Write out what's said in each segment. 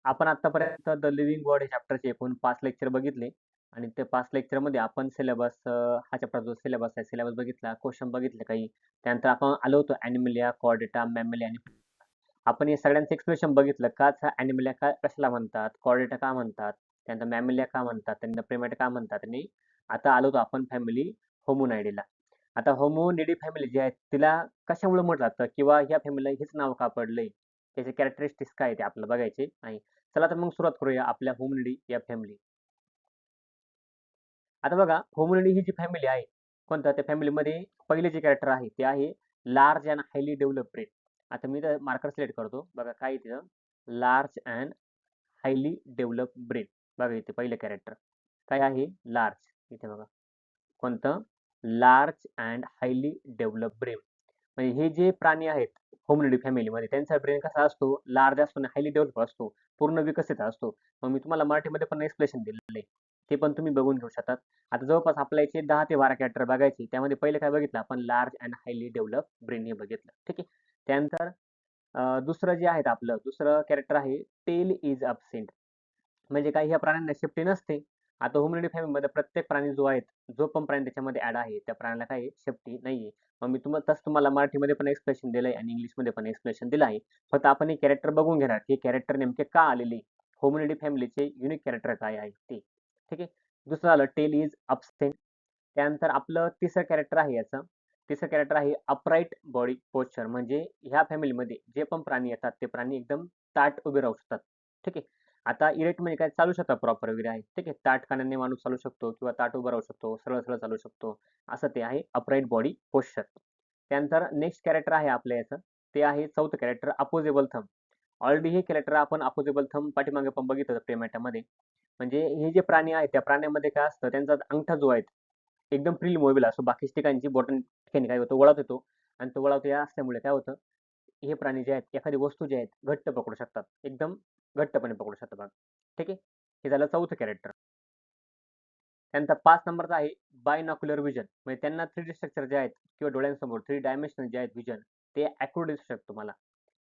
आपण आतापर्यंत the living God या चॅप्टरचे एकूण 5 लेक्चर बघितले आणि ते 5 लेक्चरमध्ये आपण सिलेबस हा चॅप्टर जो सिलेबस आहे, सिलेबस बघितला, क्वेश्चन बघितले काही. त्यानंतर आपण आलो होतो ॲनिमलिया, कॉर्डेटा, मॅमेलिया आणि आपण हे सगळ्यांचं एक्सप्लेनेशन बघितलं. काच हा ॲनिमलिया का कशाला म्हणतात, कॉर्डेटा का म्हणतात, त्यानंतर मॅमेलिया का म्हणतात, त्यानंतर प्रिमेटा का म्हणतात आणि आता आलो होतो आपण फॅमिली होमोनायडीला. आता होमोनिडी फॅमिली जी आहे तिला कशामुळे म्हटलं जातं किंवा या फॅमिलीला हेच नाव का पडलंय, त्याचे कॅरेक्टरिस्टिक्स काय आहे ते आपल्याला बघायचे आहे. चला तर मग सुरुवात करूया आपल्या होमनिडी या फॅमिली. आता बघा होमनिडी ही जी फॅमिली आहे कोणत्या त्या फॅमिलीमध्ये पहिले जे कॅरेक्टर आहे ते आहे large and highly develop brain. आता मी तर मार्कर सिलेक्ट करतो. बघा काय आहे तिथं large and highly develop brain. बघा इथे पहिलं कॅरेक्टर काय आहे लार्ज. इथे बघा कोणतं large and highly develop brain. म्हणजे हे जे प्राणी आहेत होमनिडी फॅमिलीमध्ये त्यांचा ब्रेन कसा असतो लार्ज असतो आणि हायली डेव्हलप असतो, पूर्ण विकसित असतो. मग मी तुम्हाला मराठीमध्ये पण एक्सप्लेनेशन दिलेलं आहे, ते पण तुम्ही बघून घेऊ शकतात. आता जवळपास आपल्या इथे 10 ते 12 कॅरेक्टर बघायचे. त्यामध्ये पहिले काय बघितलं आपण large and highly develop brain हे बघितलं. ठीक आहे. त्यानंतर दुसरं जे आहे आपलं दुसरं कॅरेक्टर आहे टेल इज अबसेंट. म्हणजे काही ह्या प्राण्यांना शेपटी नसते. आता होमनिडी फॅमिलीमध्ये प्रत्येक प्राणी जो आहे, जो पण प्राणी त्याच्यामध्ये ॲड आहे, त्या प्राण्याला काही शेपटी नाहीये. मग मी तसं तुम्हाला मराठीमध्ये पण एक्सप्लेनेशन दिलंय आणि इंग्लिशमध्ये पण एक्सप्लेनेशन दिलं आहे. फक्त आपण हे कॅरेक्टर बघून घेणार, हे कॅरेक्टर नेमके का आलेले, होमनिडी फॅमिलीचे युनिक कॅरेक्टर काय आहे ते. ठीक आहे. दुसरं झालं टेल इज अबसेंट. त्यानंतर आपलं तिसरं कॅरेक्टर आहे याचं. तिसरं कॅरेक्टर आहे अपराईट बॉडी पोश्चर. म्हणजे ह्या फॅमिलीमध्ये जे पण प्राणी येतात ते प्राणी एकदम ताठ उभे राहू शकतात. ठीक आहे. आता इरेक्ट म्हणजे काय चालू शकतात प्रॉपर वगैरे आहे. ठीक आहे. ताठ कानाने माणूस चालू शकतो किंवा ताठ उभा राहू शकतो, सरळ सरळ चालू शकतो. असं ते आहे अपराईट बॉडी पोश्चर. त्यानंतर नेक्स्ट कॅरेक्टर आहे आपल्या याचं, ते आहे चौथं कॅरेक्टर अपोजेबल थंब. ऑलरेडी हे कॅरेक्टर आपण अपोजेबल थंब पाठीमागे पण बघितलं होतं प्रेमॅटामध्ये. म्हणजे हे जे प्राणी आहेत त्या प्राण्यामध्ये काय असतं त्यांचा अंगठा जो आहे एकदम फ्रीली मोवेबल असतो. बाकीच्या ठिकाणची बोटं ठिकाणी काय होतं वळत येतो आणि तो वळवतो या असल्यामुळे काय होतं हे प्राणी जे आहेत एखादी वस्तू जे आहेत घट्ट पकडू शकतात. एकदम घट्टपणे पकडू शकतात बघा. ठीक आहे. हे झालं चौथं कॅरेक्टर. त्यानंतर 5 नंबरचा आहे बायनॉक्युलर विजन. म्हणजे त्यांना 3D स्ट्रक्चर जे आहेत किंवा डोळ्यांसमोर 3 डायमेन्शनल जे आहेत विजन ते ॲक्युरेट दिसू शकतो तुम्हाला.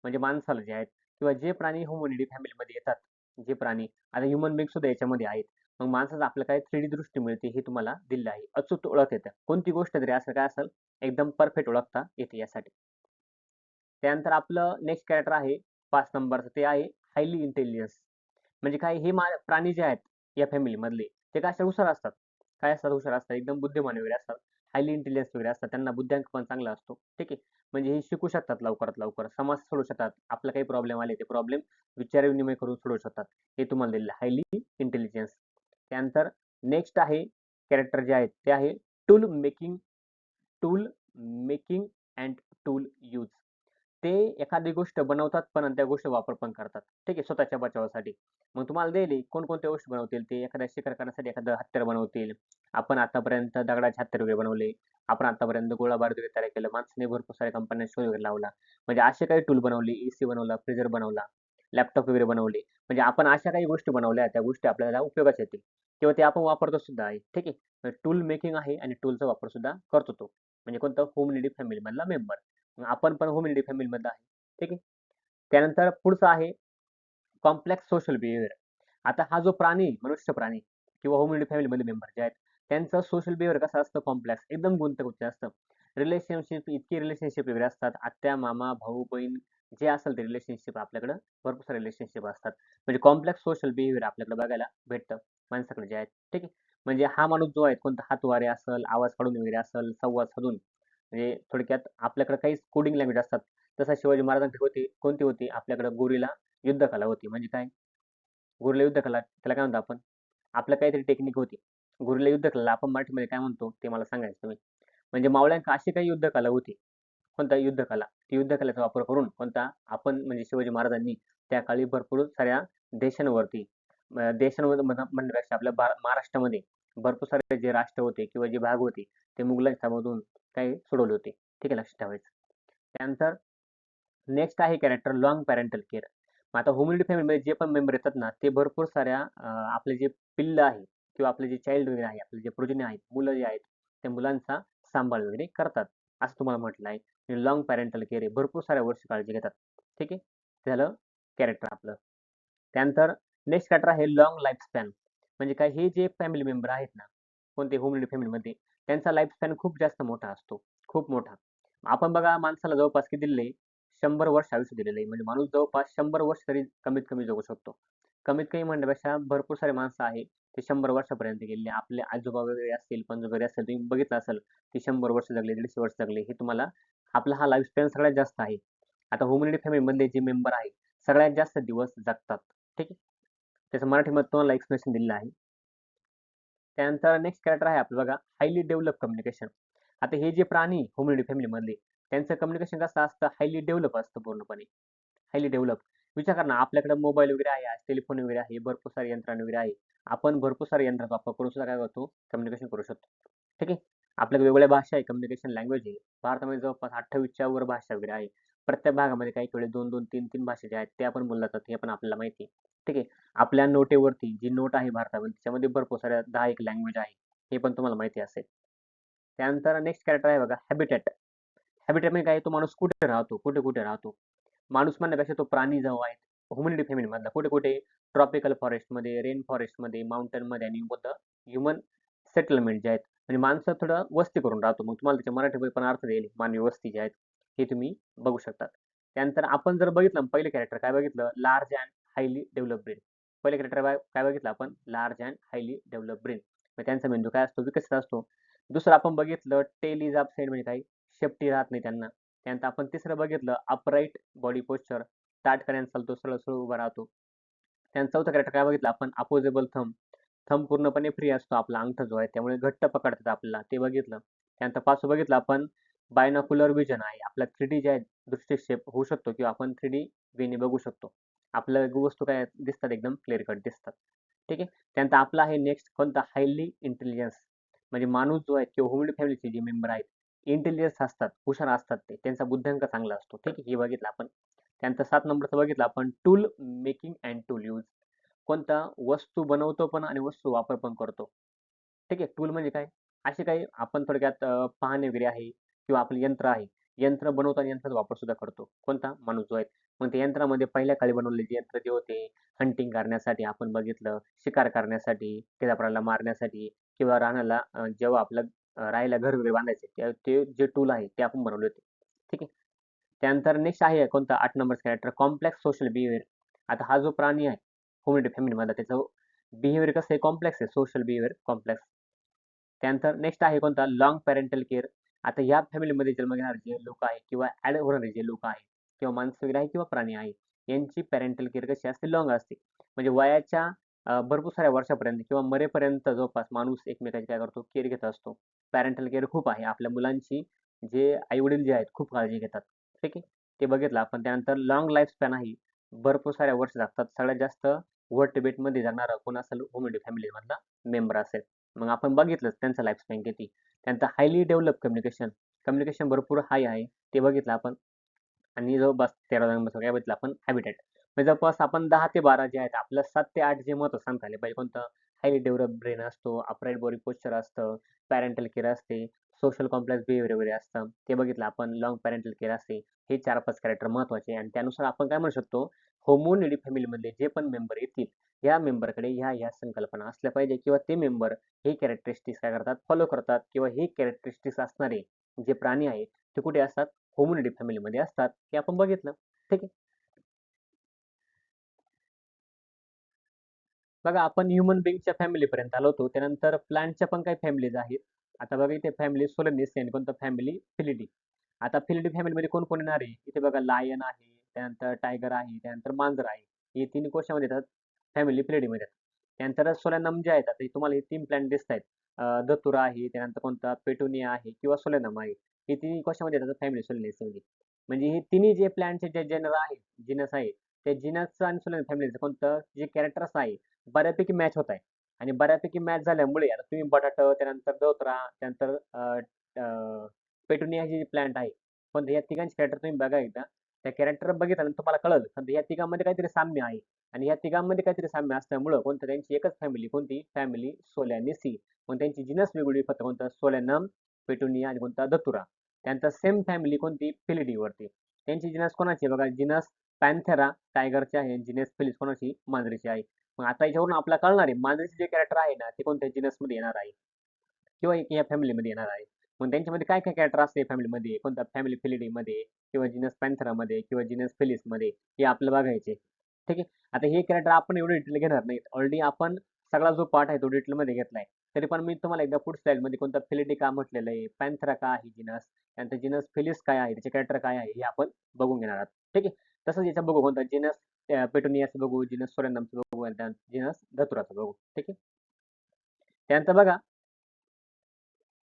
म्हणजे माणसाला जे आहेत किंवा जे प्राणी होमोनिडी फॅमिलीमध्ये येतात, जे प्राणी आता ह्युमन बीइंग सुद्धा याच्यामध्ये आहेत. मग माणसाचं आपलं काय 3D दृष्टी मिळते हे तुम्हाला दिलेलं आहे. अचूक ओळख येते. कोणती गोष्ट जरी असं काय असेल एकदम परफेक्ट ओळखता येते यासाठी. त्यानंतर आपलं नेक्स्ट कॅरेक्टर आहे 5 नंबरचं ते आहे हायली इंटेलिजन्स. म्हणजे काय हे प्राणी जे आहेत या फॅमिलीमधले ते काय असे हुशार असतात. काय असतात हुशार असतात एकदम बुद्धिमान वगैरे असतात. हायली इंटेलिजन्स वगैरे असतात. त्यांना बुद्ध्यांक पण चांगला असतो. ठीक आहे. म्हणजे हे शिकू शकतात लवकरात लवकर. समस्या सोडवू शकतात. आपलं काही प्रॉब्लेम आले ते प्रॉब्लेम विचार-विनिमय करून सोडवू शकतात. हे तुम्हाला दिलेलं आहे हायली इंटेलिजन्स. त्यानंतर नेक्स्ट आहे कॅरेक्टर जे आहेत ते आहे tool making tool making and tool use. ते एखादी गोष्ट बनवतात पण आणि त्या गोष्टी वापर पण करतात. ठीक आहे. स्वतःच्या बचावासाठी. मग तुम्हाला देईल कोणकोणत्या गोष्टी बनवतील ते एखाद्या शिकार करण्यासाठी एखादं हत्यार बनवतील. आपण आतापर्यंत दगडाचे हत्यार वगैरे बनवले. आपण आतापर्यंत गोळा बारूद वगैरे तयार केलं. माणसाने भरपूर साऱ्या कंपन्या शोध वगैरे लावला. म्हणजे असे काही टूल बनवले, एसी बनवला, फ्रीजर बनवला, लॅपटॉप वगैरे बनवले. म्हणजे आपण अशा काही गोष्टी बनवल्या त्या गोष्टी आपल्याला उपयोगात येतील किंवा ते आपण वापरतो सुद्धा आहे. ठीक आहे. टूल मेकिंग आहे आणि टूलचा वापर सुद्धा करतो तो. म्हणजे कोणतं होमनिडी फॅमिली मधला मेंबर. आपण पण होमनिडी फॅमिली मधला आहे. ठीक आहे. त्यानंतर पुढचा आहे कॉम्प्लेक्स सोशल बिहेवियर. आता हा जो प्राणी मनुष्य प्राणी किंवा होमनिडी फॅमिलीमधले मेंबर जे आहेत त्यांचं सोशल बिहेवियर कसं असतं कॉम्प्लेक्स एकदम गुंतागुंतीचं असतं. रिलेशनशिप इतके रिलेशनशिप वगैरे असतात. आत्या, मामा, भाऊ, बहीण जे असेल ते रिलेशनशिप आपल्याकडं भरपूर सारे रिलेशनशिप असतात. म्हणजे कॉम्प्लेक्स सोशल बिहेवियर आपल्याकडे बघायला भेटतं माणसाकडे जे आहेत. ठीक आहे. म्हणजे हा माणूस जो आहे कोणता हातवारे असेल, आवाज काढून वगैरे असेल, संवाद साधून म्हणजे थोडक्यात आपल्याकडे काही कोडिंग लँग्वेज असतात. तसा शिवाजी महाराजांची होती कोणती होती आपल्याकडे गोरीला युद्धकला होती. म्हणजे काय गोरीला युद्धकला त्याला काय म्हणतो आपण आपलं काहीतरी टेक्निक होती. गोरीला युद्धकला आपण मराठीमध्ये काय म्हणतो ते मला सांगायचं तुम्ही. म्हणजे मावळ्यांका अशी काही युद्धकला होती. कोणता युद्धकला. ती युद्धकलेचा वापर करून कोणता आपण म्हणजे शिवाजी महाराजांनी त्या काळी भरपूर साऱ्या देशांवरती देशांमध्ये म्हणण्यापेक्षा आपल्या महाराष्ट्रामध्ये भरपूर सारे जे राष्ट्र होते किंवा जे भाग होते ते मुघलांच्या मधून काही सोडवले होते. ठीक आहे. लक्षात ठेवायचं. त्यानंतर नेक्स्ट आहे कॅरेक्टर लॉंग पॅरेंटल केअर. मग आता होमनिडी फॅमिलीमध्ये जे पण मेंबर येतात ना ते भरपूर साऱ्या आपले जे पिल्लं आहे किंवा आपले जे चाइल्ड वगैरे आहे आपले जे प्रोजनी आहेत मुलं जे आहेत त्या मुलांचा सांभाळ वगैरे करतात असं तुम्हाला म्हटलं आहे. लॉंग पॅरेंटल केअर आहे भरपूर साऱ्या वर्ष काळजी घेतात. ठीक आहे. झालं कॅरेक्टर आपलं. त्यानंतर नेक्स्ट कॅरेक्टर आहे लॉंग लाईफ स्पॅन. म्हणजे काय, हे जे फॅमिली मेंबर आहेत ना, कोणते होमलेडी फॅमिलीमध्ये, त्यांचा लाईफ स्पॅन खूप जास्त मोठा असतो, खूप मोठा. आपण बघा माणसाला जवळपास किती दिलेलं आहे, 100 वर्ष आयुष्य दिलेलं आहे. म्हणजे माणूस जवळपास 100 वर्ष तरी कमीत कमी जगू शकतो. कमीत कमी म्हणण्यापेक्षा भरपूर सारे माणसं आहे, ते 100 वर्षापर्यंत गेलेले. आपले आजोबा वगैरे असतील, पणजोबा वगैरे असतील, तुम्ही बघितलं असेल, ते 100 वर्ष जगले, 150 वर्ष जगले. हे तुम्हाला आपला हा लाईफ स्पॅन सगळ्यात जास्त आहे. आता होमलेडी फॅमिलीमधले जे मेंबर आहे, सगळ्यात जास्त दिवस जगतात. ठीक आहे. त्याचं मराठीमध्ये तुम्हाला एक्सप्लेनेशन दिलेलं आहे. त्यानंतर नेक्स्ट कॅरेक्टर आहे आपलं बघा, हायली डेव्हलप कम्युनिकेशन. आता हे जे प्राणी होमलेडी फॅमिलीमधले, त्यांचं कम्युनिकेशन कसं असतं, हायली डेव्हलप असतं पूर्णपणे. Highly develop. विचार करा ना, आपल्याकडे मोबाईल वगैरे आहे, आज टेलिफोन वगैरे आहे, भरपूर सारे यंत्रणा वगैरे आहे. आपण भरपूर साऱ्या यंत्राचा वापर करून सुद्धा काय करतो, कम्युनिकेशन करू शकतो. ठीक आहे. आपल्याकडे वेगवेगळ्या भाषा आहे, कम्युनिकेशन लँग्वेज आहे. भारतामध्ये जवळपास 28च्या वर भाषा वगैरे आहे. प्रत्येक भागामध्ये काही वेळेस 2-2, 3-3 भाषा ज्या आहेत, त्या पण बोलल्या जातात, हे पण आपल्याला माहिती आहे. ठीक आहे. आपल्या नोटेवरती जी नोट आहे भारतामध्ये, त्याच्यामध्ये भरपूर साऱ्या 10-1 लँग्वेज आहे. हे पण तुम्हाला माहिती असेल. त्यानंतर नेक्स्ट कॅरेक्टर आहे बघा, हॅबिटॅट. हॅबिटॅट म्हणजे काय, तो माणूस कुठे राहतो, कुठे-कुठे राहतो. माणूस म्हणण्यापेक्षा तो प्राणी जो आहे, ह्युमॅनिटी फॅमिलीमधला कुठे-कुठे, ट्रॉपिकल फॉरेस्टमध्ये, रेन फॉरेस्टमध्ये, माउंटनमध्ये आणि कोणतं ह्युमन सेटलमेंट जे आहेत, म्हणजे माणसं थोडं वस्ती करून राहतो. मग तुम्हाला त्याच्या मराठीमध्ये पण अर्थ देईल, मानवी वस्ती जे आहेत, हे तुम्ही बघू शकता. त्यानंतर आपण जर बघितलं पहिलं कॅरेक्टर काय बघितलं, large and highly develop brain. पहिले कॅरेक्टर काय बघितलं आपण, large and highly develop brain. मग त्यांचा मेंदू काय असतो, विकसित असतो. दुसरं आपण बघितलं टेल इज अपसाइड, म्हणजे काय, शेपटी राहत नाही त्यांना. त्यानंतर आपण तिसरं बघितलं अपराईट बॉडी पोस्चर, ताठकऱ्याने चालतो, सरळ-सरळ उभा राहतो. त्यानंतर चौथं कॅरेक्टर काय बघितलं आपण, अपोजेबल थंब. थंब पूर्णपणे फ्री असतो आपला अंगठा जो आहे, त्यामुळे घट्ट पकडतात आपल्याला, ते बघितलं. त्यानंतर पाचवं बघितलं आपण, बायनॉक्युलर विजन आहे. आपला 3D जे आहे, दृष्टिक्षेप होऊ शकतो किंवा आपण 3D वेने बघू शकतो. आपल्या वस्तू काय दिसतात, एकदम क्लिअर कट दिसतात. ठीक आहे. त्यानंतर आपला आहे नेक्स्ट कोणता, हायली इंटेलिजन्स. म्हणजे माणूस जो आहे किंवा ह्युमन फॅमिलीचे जे मेंबर आहेत, इंटेलिजन्स असतात, हुशार असतात ते. त्यांचा बुद्ध्यांक चांगला असतो. ठीक आहे. हे बघितलं आपण. त्यानंतर 7 नंबरचं बघितलं आपण, tool making and tool use. कोणता, वस्तू बनवतो पण आणि वस्तू वापर पण करतो. ठीक आहे. टूल म्हणजे काय, असे काही आपण थोडक्यात पाहणे वगैरे आहे किंवा आपलं यंत्र आहे. यंत्र बनवतो आणि यंत्राचा वापर सुद्धा करतो. कोणता, माणूस जो आहे. मग त्या यंत्रामध्ये पहिल्या काळी बनवलेले यंत्र जे होते, हंटिंग करण्यासाठी आपण बघितलं, शिकार करण्यासाठी, त्या प्राण्याला मारण्यासाठी किंवा रानाला जेव्हा आपलं राहायला घर वगैरे बांधायचे, ते जे टूल आहे ते आपण बनवले होते. ठीक आहे. त्यानंतर नेक्स्ट आहे कोणता, 8 नंबरचा कॅरेक्टर, कॉम्प्लेक्स सोशल बिहेवियर. आता हा जो प्राणी आहे ह्युमॅनिटी फॅमिलीमधला, त्याचं बिहेवियर कसं आहे, कॉम्प्लेक्स आहे, सोशल बिहेवियर कॉम्प्लेक्स. त्यानंतर नेक्स्ट आहे कोणता, लॉंग पॅरेंटल केअर. आता या फॅमिलीमध्ये जन्म घेणारे जे लोक आहे किंवा ऍड होणारे जे लोक आहे किंवा माणसं वगैरे आहे किंवा प्राणी आहे, यांची पॅरेंटल केअर कशी असते, लॉंग असते. म्हणजे वयाच्या भरपूर साऱ्या वर्षापर्यंत किंवा मरेपर्यंत जवळपास माणूस एकमेकाची काय करतो, केअर घेत असतो. पॅरेंटल केअर खूप आहे. आपल्या मुलांची जे आई वडील जे आहेत खूप काळजी घेतात. ठीक आहे. ते बघितलं आपण. त्यानंतर लॉंग लाईफ स्पॅन आहे, भरपूर साऱ्या वर्ष जगतात. सगळ्यात जास्त मध्ये जाणारा कोण असेल, ह्युमॅनिटी फॅमिलीमधला मेंबर असेल. मग आपण बघितलंच त्यांचं लाईफ स्पॅन किती. त्यांचं हायली डेव्हलप कम्युनिकेशन, कम्युनिकेशन भरपूर हाय आहे, ते बघितलं आपण. आणि जवळपास 13 नंबरचं काय बघितलं आपण, हॅबिटॅट. म्हणजे जवळपास आपण 10 ते 12 जे आहेत, आपलं 7 ते 8 जे महत्व सांगता आले पाहिजे. कोणतं, हायली डेव्हलप ब्रेन असतो, अपराईट बॉडी पोस्चर असतं, पॅरेंटल केअर असते, सोशल कॉम्प्लेक्स बिहेवियर वगैरे असतं, ते बघितलं आपण. लॉंग पॅरेंटल केअर असते. हे 4-5 कॅरेक्टर महत्वाचे आणि त्यानुसार आपण काय म्हणू शकतो, होमोनिडी फॅमिलीमधले जे पण मेंबर येतील, या मेंबरकडे ह्या संकल्पना असल्या पाहिजे किंवा ते मेंबर हे कॅरेक्टरिस्टिक्स काय करतात, फॉलो करतात किंवा हे कॅरेक्टरिस्टिक्स असणारे जे प्राणी आहेत, ते कुठे असतात, होमोनिडी फॅमिलीमध्ये असतात, हे आपण बघितलं. ठीक आहे. बघा आपण ह्युमन बिंगच्या फॅमिलीपर्यंत आलो होतो. त्यानंतर प्लांटच्या पण काही फॅमिलीज आहेत. आता बघा इथे फॅमिली सोलनेसी आणि कोणतं, फॅमिली फिलिडी. आता फिलिडी फॅमिलीमध्ये कोण कोण येणार आहे, इथे बघा लायन आहे, त्यानंतर टायगर आहे, त्यानंतर मांजर आहे. हे तिन्ही कोशामध्ये येतात, फॅमिली फिलिडीमध्ये येतात. त्यानंतर सोलॅनम जे आहेत, आता तुम्हाला हे 3 प्लॅन्ट दिसत आहेत. दतुरा आहे, त्यानंतर कोणता पेटुनिया आहे किंवा सोलॅनम आहे. हे तिन्ही कशामध्ये येतात, फॅमिली सोलनेसीमध्ये. म्हणजे हे तिन्ही जे प्लॅन्टचे जे जनर आहे, जिनस आहे, त्या जिनसचं आणि सोलॅनम फॅमिलीचं कोणतं जे कॅरेक्टर्स आहे, बऱ्यापैकी मॅच होत आहे. आणि बऱ्यापैकी मॅच झाल्यामुळे आता तुम्ही बटाटा, त्यानंतर दोतरा, त्यानंतर पेटुनिया ही जी प्लांट आहे, पण या तिघांचे कॅरेक्टर तुम्ही बघा एकदा. त्या कॅरेक्टर बघितलं ना तुम्हाला कळलं, पण या तिघांमध्ये काहीतरी साम्य आहे. आणि या तिघांमध्ये काहीतरी साम्य असल्यामुळं कोणतं, त्यांची एकच फॅमिली, कोणती फॅमिली, सोलॅनिसी. पण त्यांची जिनस वेगळी, फक्त कोणतं, सोलॅनम, पेटुनिया आणि कोणता, दतुरा. त्यांचा सेम फॅमिली कोणती, फिलिडीवरती. त्यांची जिनस कोणाची आहे बघा, जिनस पॅन्थेरा टायगरचे आहे, जिनस फेलिस कोणाची मांजरीची आहे. मग आता याच्यावरून आपल्याला कळणार आहे मांजरीचे जे कॅरेक्टर आहे ना ते कोणत्या जिनसमध्ये येणार आहे किंवा या फॅमिलीमध्ये येणार आहे. मग त्यांच्यामध्ये काय काय कॅरेक्टर असते फॅमिलीमध्ये, कोणत्या फॅमिली फिलिडीमध्ये किंवा जिनस पॅन्थेरामध्ये किंवा जिनस फेलिसमध्ये हे आपल्याला बघायचे. ठीक आहे. आता हे कॅरेक्टर आपण एवढं डिटेल घेणार नाही. ऑलरेडी आपण सगळा जो पार्ट आहे तो डिटेलमध्ये घेतलाय. तरी पण मी तुम्हाला एकदा पुढच्या स्लाइडमध्ये कोणता फिलिडी का म्हटलेलं आहे, पॅन्थेरा का आहे जिनस, त्यानंतर जिनस फेलिस काय आहे, त्याचे कॅरेक्टर काय आहे हे आपण बघून घेणार आहोत. ठीक आहे. तसंच याचा बघू कोणता जिनस पेटोनियाचं बघू, जिनस सोरेनमचं बघू आणि त्यानंतर जिनस धतुराचं बघू. ठीक आहे. त्यानंतर बघा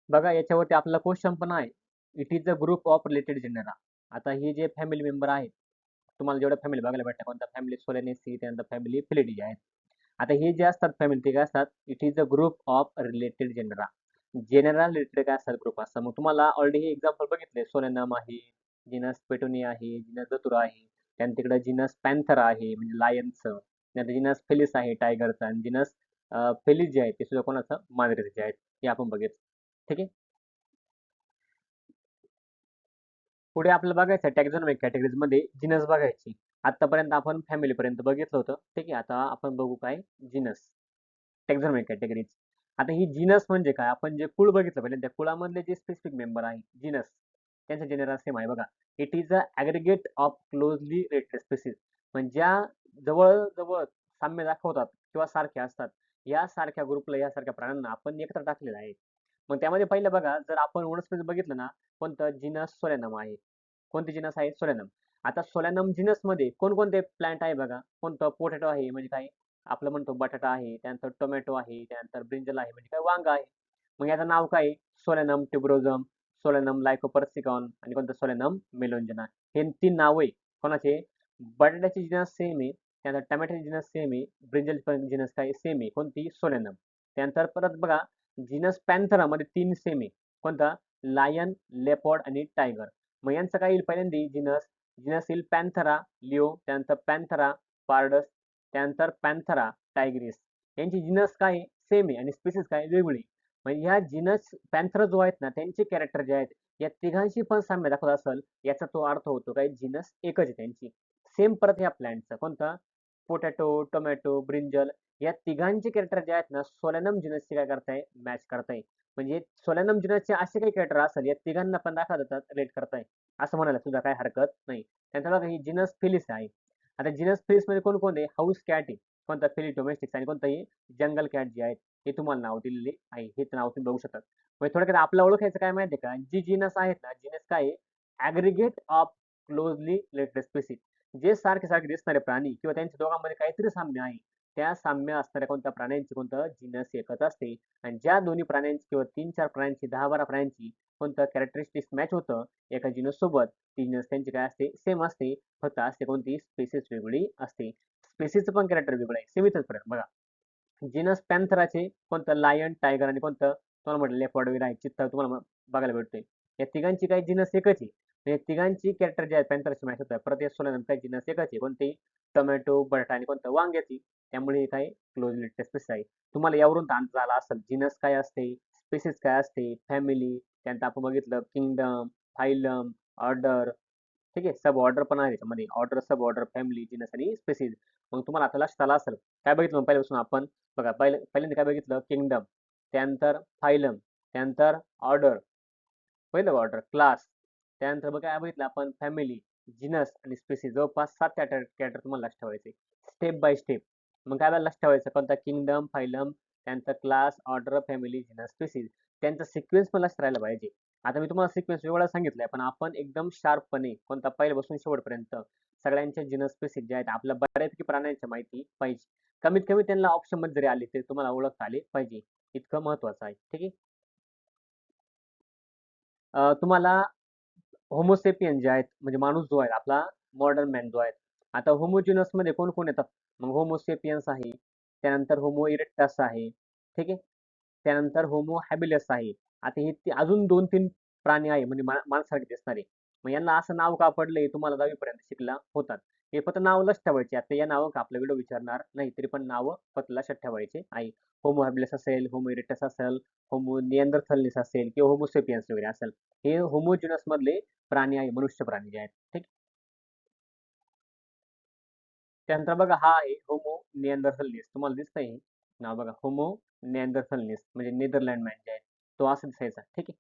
बघा याच्यावरती आपला क्वेश्चन पण आहे. It is a group of related genera. आता हे जे फॅमिली मेंबर आहेत, तुम्हाला जेवढ्या फॅमिली बघायला भेटतात, कोणत्या फॅमिली सोलेनेसी, त्यानंतर फॅमिली फिलिडी आहेत. आता हे जे असतात फॅमिली ते काय असतात, it is a group of related genera. Genera related काय असतात ग्रुप असतात. मग तुम्हाला ऑलरेडी हे एक्झाम्पल बघितले, सोलेनम आहे, जिनस पेटोनिया आहे, जिनस धतुरा आहे, त्यानंतर तिकडे जिनस पॅन्थर आहे म्हणजे लायनचं, त्यानंतर जिनस फेलिस आहे टायगरचं, आणि जिनस फेलिस जे आहे ते सुद्धा कोणाचं मांजरीचे आहेत, हे आपण बघितलं. ठीक आहे. पुढे आपल्याला बघायचं टॅक्झॉनॉमिक कॅटेगरीज मध्ये जिनस बघायची. आतापर्यंत आपण फॅमिली पर्यंत बघितलं होतं. ठीक आहे. आता आपण बघू काय जिनस टॅक्झॉनॉमिक कॅटेगरीज. आता ही जिनस म्हणजे काय, आपण जे कुळ बघितलं पहिले त्या कुळामधले जे स्पेसिफिक मेंबर आहे जिनस त्यांचा जेनेरा सेम आहे बघा. It is a aggregate of closely related spaces. म्हणजे ज्या जवळ साम्य दाखवतात किंवा सारख्या असतात या सारख्या ग्रुपला यासारख्या प्राण्यांना आपण एकत्र टाकलेलं आहे. मग त्यामध्ये पहिलं बघा, जर आपण वनस्पती बघितलं ना, कोणतं जिनस सोलॅनम आहे. कोणते जिनस आहे सोलॅनम. आता सोलॅनम जिनस मध्ये कोणकोणते प्लांट आहे बघा. कोणतं पोटॅटो आहे म्हणजे काय आपलं म्हणतो बटाटा आहे, त्यानंतर टोमॅटो आहे, त्यानंतर ब्रिंजल आहे म्हणजे काय वांग आहे. मग याचं नाव काय सोलॅनम ट्युबरोजम, सोलॅनम लायकोपर्सिकॉन आणि कोणतं सोलॅनम मेलोंजना. हे 3 नाव आहे कोणाचे. बटाट्याचे जिनस सेम आहे, त्यानंतर टोमॅटोचे जिनस सेम आहे, ब्रिंजल जिनस काय सेम आहे, कोणती सोलॅनम. त्यानंतर परत बघा जिनस पॅन्थरामध्ये 3 सेम आहे, कोणता लायन, लेपर्ड आणि टायगर. मग यांचं काय येईल पहिल्यांदा जिनस जिनस येईल पॅन्थरा लिओ, त्यानंतर पॅन्थरा पार्डस, त्यानंतर पॅन्थरा टायग्रिस. यांची जिनस काय सेम आहे आणि स्पीसीज काय वेगळी. म्हणजे ह्या जिनस पॅन्थरा जो आहेत ना त्यांचे कॅरेक्टर जे आहेत या तिघांशी पण साम्य दाखवत असेल याचा तो अर्थ होतो काय जिनस एकच आहे त्यांची. सेम परत ह्या प्लॅन्टचा कोणता पोटॅटो, टोमॅटो, ब्रिंजल या तिघांचे कॅरेक्टर जे आहेत ना सोलॅनम जिनसचे काय करताय मॅच करताय. म्हणजे सोलॅनम जिनसचे असे काही कॅरेक्टर असेल या तिघांना पण दाखवत जातात रेट करताय असं म्हणायला सुद्धा काही हरकत नाही. त्यानंतर बघा ही जिनस फिलिस आहे. आता जिनस फिलिस मध्ये कोण कोण आहे हाऊस कॅट आहे, कोणता फिली डोमेस्टिक्स आणि कोणताही जंगल कॅट जे आहेत हे तुम्हाला नाव दिलेले आहे. हे नाव तुम्ही बघू शकता. म्हणजे थोडक्यात आपला ओळखायचं काय माहिती आहे का, जी जिनस आहेत ना जिनस काय aggregate of closely related species. जे सारखे सारखे दिसणारे प्राणी किंवा त्यांच्या दोघांमध्ये काहीतरी साम्य आहे त्या साम्य असणाऱ्या कोणत्या प्राण्यांची कोणतं जिनस एकच असते. आणि ज्या दोन्ही प्राण्यांची किंवा 3-4 प्राण्यांची 10-12 प्राण्यांची कोणतं कॅरेक्टरिस्टिक्स मॅच होतं एका जिनस सोबत ती जिनस त्यांची काय असते सेम असते. फक्त असते कोणती स्पेसिस वेगळी असते. स्पेसिसचं पण कॅरेक्टर वेगळं आहे. सेमीतच फरक बघा. जिनस पॅन्थराचे कोणतं लायन, टायगर आणि कोणतं तुम्हाला म्हटलं लेपर्ड वगैरे आहे चित्ता तुम्हाला बघायला भेटतोय. या तिघांची काही जिनस एकच आहे. म्हणजे तिघांची कॅरेक्टर जे आहेत पॅन्थरची मॅच होतात. परत या सोलॅनम काही जिनस एकच आहे. कोणते टोमॅटो, बटाटा आणि कोणतं वांग्याची. त्यामुळे हे काय क्लोज रिलेटेड स्पेसिस आहे. तुम्हाला यावरून अंदाज आला असेल जिनस काय असते, स्पेसिस काय असते, फॅमिली, त्यानंतर आपण बघितलं किंगडम, फायलम, ऑर्डर. ठीक आहे. सब ऑर्डर पण आहे त्याच्यामध्ये. ऑर्डर, सब ऑर्डर, फॅमिली, जिनस आणि स्पेसिस. मग तुम्हाला आता लक्षात आलं असेल. काय बघितलं मग पहिल्यापासून आपण बघा पहिल्यांदा काय बघितलं किंगडम, त्यानंतर फायलम, त्यानंतर ऑर्डर, पहिलं ऑर्डर क्लास, त्यानंतर बघा काय बघितलं आपण फॅमिली, जिनस आणि स्पेसिस. जवळपास 7 ते 8 कॅरेक्टर तुम्हाला लक्षात ठेवायचे स्टेप बाय स्टेप. मग काय लक्षात ठेवायचं कोणता किंगडम, फायलम, त्यानंतर class, order, family, genus, spaces. त्यांचा सिक्वेन्स पण लक्षात राहायला पाहिजे. आता मी तुम्हाला सिक्वेन्स वेगळा सांगितलाय पण आपण एकदम शार्पपणे कोणता पहिल्यापासून शेवटपर्यंत सगळ्यांच्या जिनस स्पेसिस जे आहेत आपल्या बऱ्यापैकी प्राण्यांच्या माहिती पाहिजे. कमीत कमी त्यांना ऑप्शन मध्ये जरी आले तरी तुम्हाला ओळखता आले पाहिजे. इतकं महत्वाचं आहे. ठीक आहे. तुम्हाला होमोसेपियन जे आहेत म्हणजे माणूस जो आहे आपला मॉडर्न मॅन जो आहे. आता होमोजिनस मध्ये कोण कोण येतात मग होमोसेपियन्स आहे, त्यानंतर होमो इरेक्टस आहे. ठीक आहे. त्यानंतर होमो हॅबिलस आहे. आता हे अजून 2-3 प्राणी आहे म्हणजे माणसासारखे दिसणारे. मग यांना असं नाव का पडलंय तुम्हाला 10वी पर्यंत शिकला होतात. हे फक्त नाव लक्षात ठेवायचे. आता या नाव का आपला व्हिडिओ विचारणार नाही तरी पण नाव फक्त लक्षात ठेवायचे आहे. होमो हॅबिलस असेल, होमो इरेक्टस असेल, होमो निअँडरथॅलस असेल किंवा होमोसेपियन्स वगैरे असेल. हे होमोजिनस मधले प्राणी आहे, मनुष्य प्राणी जे आहेत. ठीक. त्यानंतर बघा हा आहे होमो निअँडरथॅलिस. तुम्हाला दिसतंय हे नाव बघा, होमो निअँडरथॅलिस म्हणजे नेदरलँड मॅन जे आहे, तो असं दिसायचा. ठीक आहे.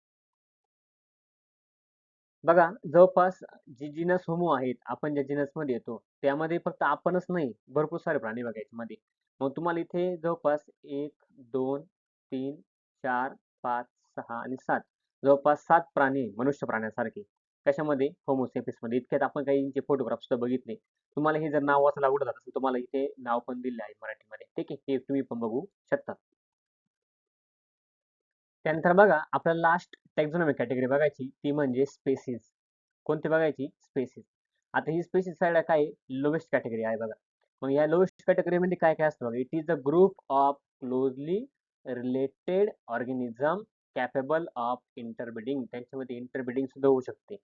बघा जवळपास जी जीनस होमो आहेत, आपण ज्या जीनसमध्ये येतो, त्यामध्ये फक्त आपणच नाही, भरपूर सारे प्राणी बघा याच्यामध्ये. मग तुम्हाला इथे जवळपास 1, 2, 3, 4, 5, 6 आणि 7 जवळपास 7 प्राणी मनुष्य प्राण्यासारखे. कशामध्ये? होमो सेपियन्समध्ये. इतक्यात आपण काहींचे फोटोग्राफ सुद्धा बघितले. तुम्हाला हे जर नाव वाचायला आवडत असेल, तुम्हाला इथे नाव पण दिलेलं आहे मराठीमध्ये. ठीक आहे. हे तुम्ही पण बघू शकता. त्यानंतर बघा आपल्याला लास्ट टॅक्झॉनॉमी कॅटेगरी बघायची ती म्हणजे स्पेसीज. कोणती बघायची? स्पेसीज. आता ही स्पेसीज साईडला काय लोवेस्ट कॅटेगरी आहे बघा. मग या लोवेस्ट कॅटेगरीमध्ये काय काय असतं बघा. It is a group of closely related organism capable of interbreeding. त्यांच्यामध्ये इंटरब्रीडिंग सुद्धा होऊ शकते.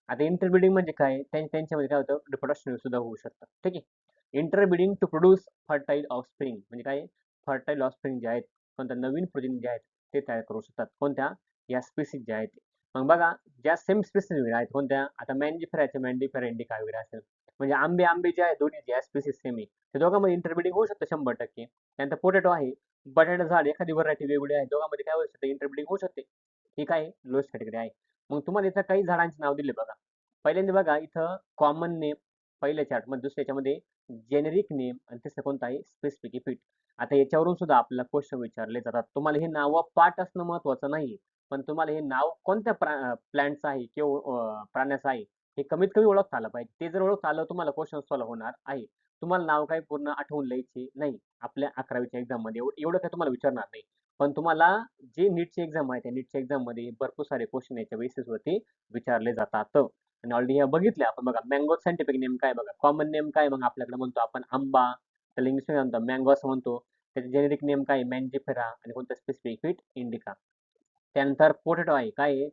आता इंटरब्रीडिंग म्हणजे काय? त्यांच्यामध्ये काय होतं रिप्रोडक्शन सुद्धा होऊ शकतं. ठीक आहे. Interbreeding to produce fertile offspring म्हणजे काय? फर्टाईल ऑफस्प्रिंग जे आहेत, कोणत्या नवीन प्रजनन जे आहेत ते तयार करू शकतात. कोणत्या? या स्पेसीज ज्या आहेत. मग बघा ज्या सेम स्पेसीज वगैरे आहेत कोणत्या? आता मॅन्जिफेराच्या मॅन्जिफेरा इंडिका वगैरे असेल. म्हणजे आंबे जे आहेत दोन्ही ज्या स्पेसीज सेम आहे, ते दोघांमध्ये इंटरब्रीडिंग होऊ शकतं 100%. त्यानंतर पोटॅटो आहे, बटाटा झाड एखादी व्हरायटी वेगवेगळी आहे, दोघांमध्ये काय होऊ शकते? इंटरब्रीडिंग होऊ शकते. ही काय लोएस्ट कॅटेगरी आहे. मग तुम्हाला इथं काही झाडांचे नाव दिले बघा. पहिल्यांदा बघा इथं कॉमन नेम पहिल्या चार्टमध्ये, दुसऱ्या याच्यामध्ये जेनेरिक नेम आणि तिसरं कोणतं आहे? स्पेसिफिक इफिट. आता याच्यावरून सुद्धा आपल्याला क्वेश्चन विचारले जातात. तुम्हाला हे नाव पाठ असणं महत्वाचं नाही, पण तुम्हाला हे नाव कोणत्या प्लॅन्टचं आहे किंवा प्राण्याचं आहे हे कमीत कमी ओळखता आलं पाहिजे. ते जर ओळखता आलं तुम्हाला क्वेश्चन सॉल्व्ह होणार आहे. तुम्हाला नाव काही पूर्ण आठवून लिहायचे नाही. आपल्या 11वीच्या एक्झाममध्ये एवढं काही तुम्हाला विचारणार नाही. पण तुम्हाला जे नीटची एक्झाम आहे त्या नीटच्या एक्झाममध्ये भरपूर सारे क्वेश्चन याच्या बेसिसवरती विचारले जातात. आणि ऑलरेडी हे बघितले आपण बघा. मँगो सायंटिफिक नेम काय बघा. कॉमन नेम काय मग आपल्याकडे म्हणतो आपण आंबा, त्याला इंग्लिशमध्ये म्हणतो मँगो असं म्हणतो. त्याचे जेनेरिक नेम काय? मॅन्जिफेरा आणि कोणतं स्पेसिफिक फिट इंडिका. त्यानंतर पोटॅटो आहे काय आहे?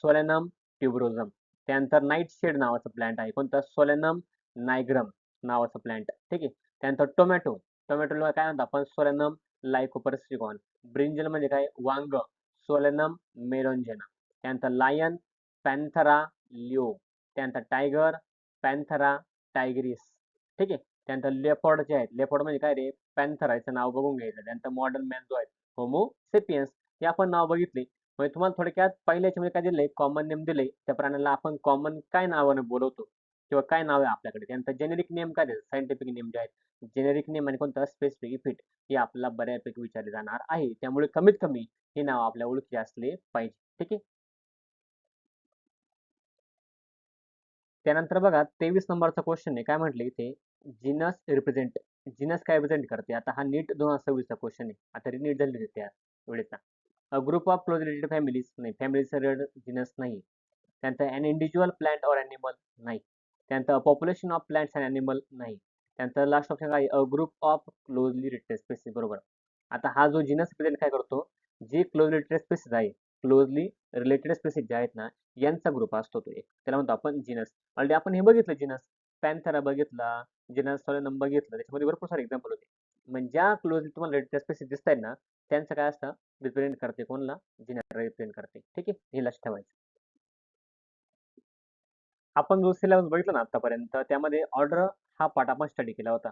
सोलेनम ट्युबरोझम. त्यानंतर नाईट शेड नावाचं प्लांट आहे. कोणतं? सोलेनम नायग्रम नावाचं प्लांट. ठीक आहे. त्यानंतर टोमॅटो. टोमॅटोला काय म्हणतो आपण? सोलेनम लायकोपर्सिकॉन. ब्रिंजल म्हणजे काय? वांग. सोलेनम मेरोंजेना. त्यानंतर लायन पॅन्थरा लिओ. त्यानंतर टायगर पॅन्थरा टायग्रिस. ठीक आहे. त्यानंतर लेपर्ड जे आहेत, लेपर्ड म्हणजे काय रे? पॅन्थरा याचं नाव बघून घ्यायचं. त्यानंतर मॉडर्न मॅन जो आहे होमो सेपियन्स हे आपण नाव बघितले. म्हणजे तुम्हाला थोडक्यात पहिल्या याच्यामध्ये काय दिलंय? कॉमन नेम दिलंय. त्या प्राण्याला आपण कॉमन काय नावाने बोलवतो किंवा काय नाव आहे आपल्याकडे. त्यानंतर जेनेरिक नेम काय द्यायचं? सायंटिफिक नेम जे आहेत, जेनेरिक नेम आणि कोणतं? स्पेसिफिक इफिट हे आपल्याला बऱ्यापैकी विचारले जाणार आहे. त्यामुळे कमीत कमी हे नाव आपल्या ओळखी असले पाहिजे. ठीक आहे. त्यानंतर बघा 23 नंबरचा क्वेश्चन आहे. काय म्हटलं इथे? जिनस रिप्रेझेंट. जिनस काय रिप्रेझेंट करते? आता हा नीट 2026 चा क्वेश्चन आहे. आता नीट झालेली त्या वेळेचा. A group of close related families नाही. फॅमिलीचा जिनस नाही. त्यानंतर an individual plant or animal नाही. त्यानंतर population of plants and animal नाही. त्यानंतर लास्ट ऑप्शन काय? A group of closely related species. बरोबर. आता हा जो जिनस रिप्रेझेंट काय करतो? जे क्लोज रिलेटेड स्पेसिस आहे, क्लोजली रिलेटेड स्पेसिस जे आहेत ना, यांचा ग्रुप असतो तो एक. त्याला म्हणतो आपण जिनस. ऑलरेडी आपण हे बघितलं जिनस. पॅन्थेरा बघितला, जिनस सोलेनम बघितलं. त्याच्यामध्ये भरपूर सारे एक्झाम्पल होते. म्हणजे ज्या क्लोजली तुम्हाला रिलेटेड स्पेसिस दिसत आहेत ना, त्यांचं काय असतं? रिप्रेझेंट करते कोणला? जिनस रिप्रेझेंट करते. ठीक आहे. हे लक्षात ठेवायचं. आपण जो सिलेबस बघितला ना आतापर्यंत त्यामध्ये ऑर्डर हा पाठ आपण स्टडी केला होता.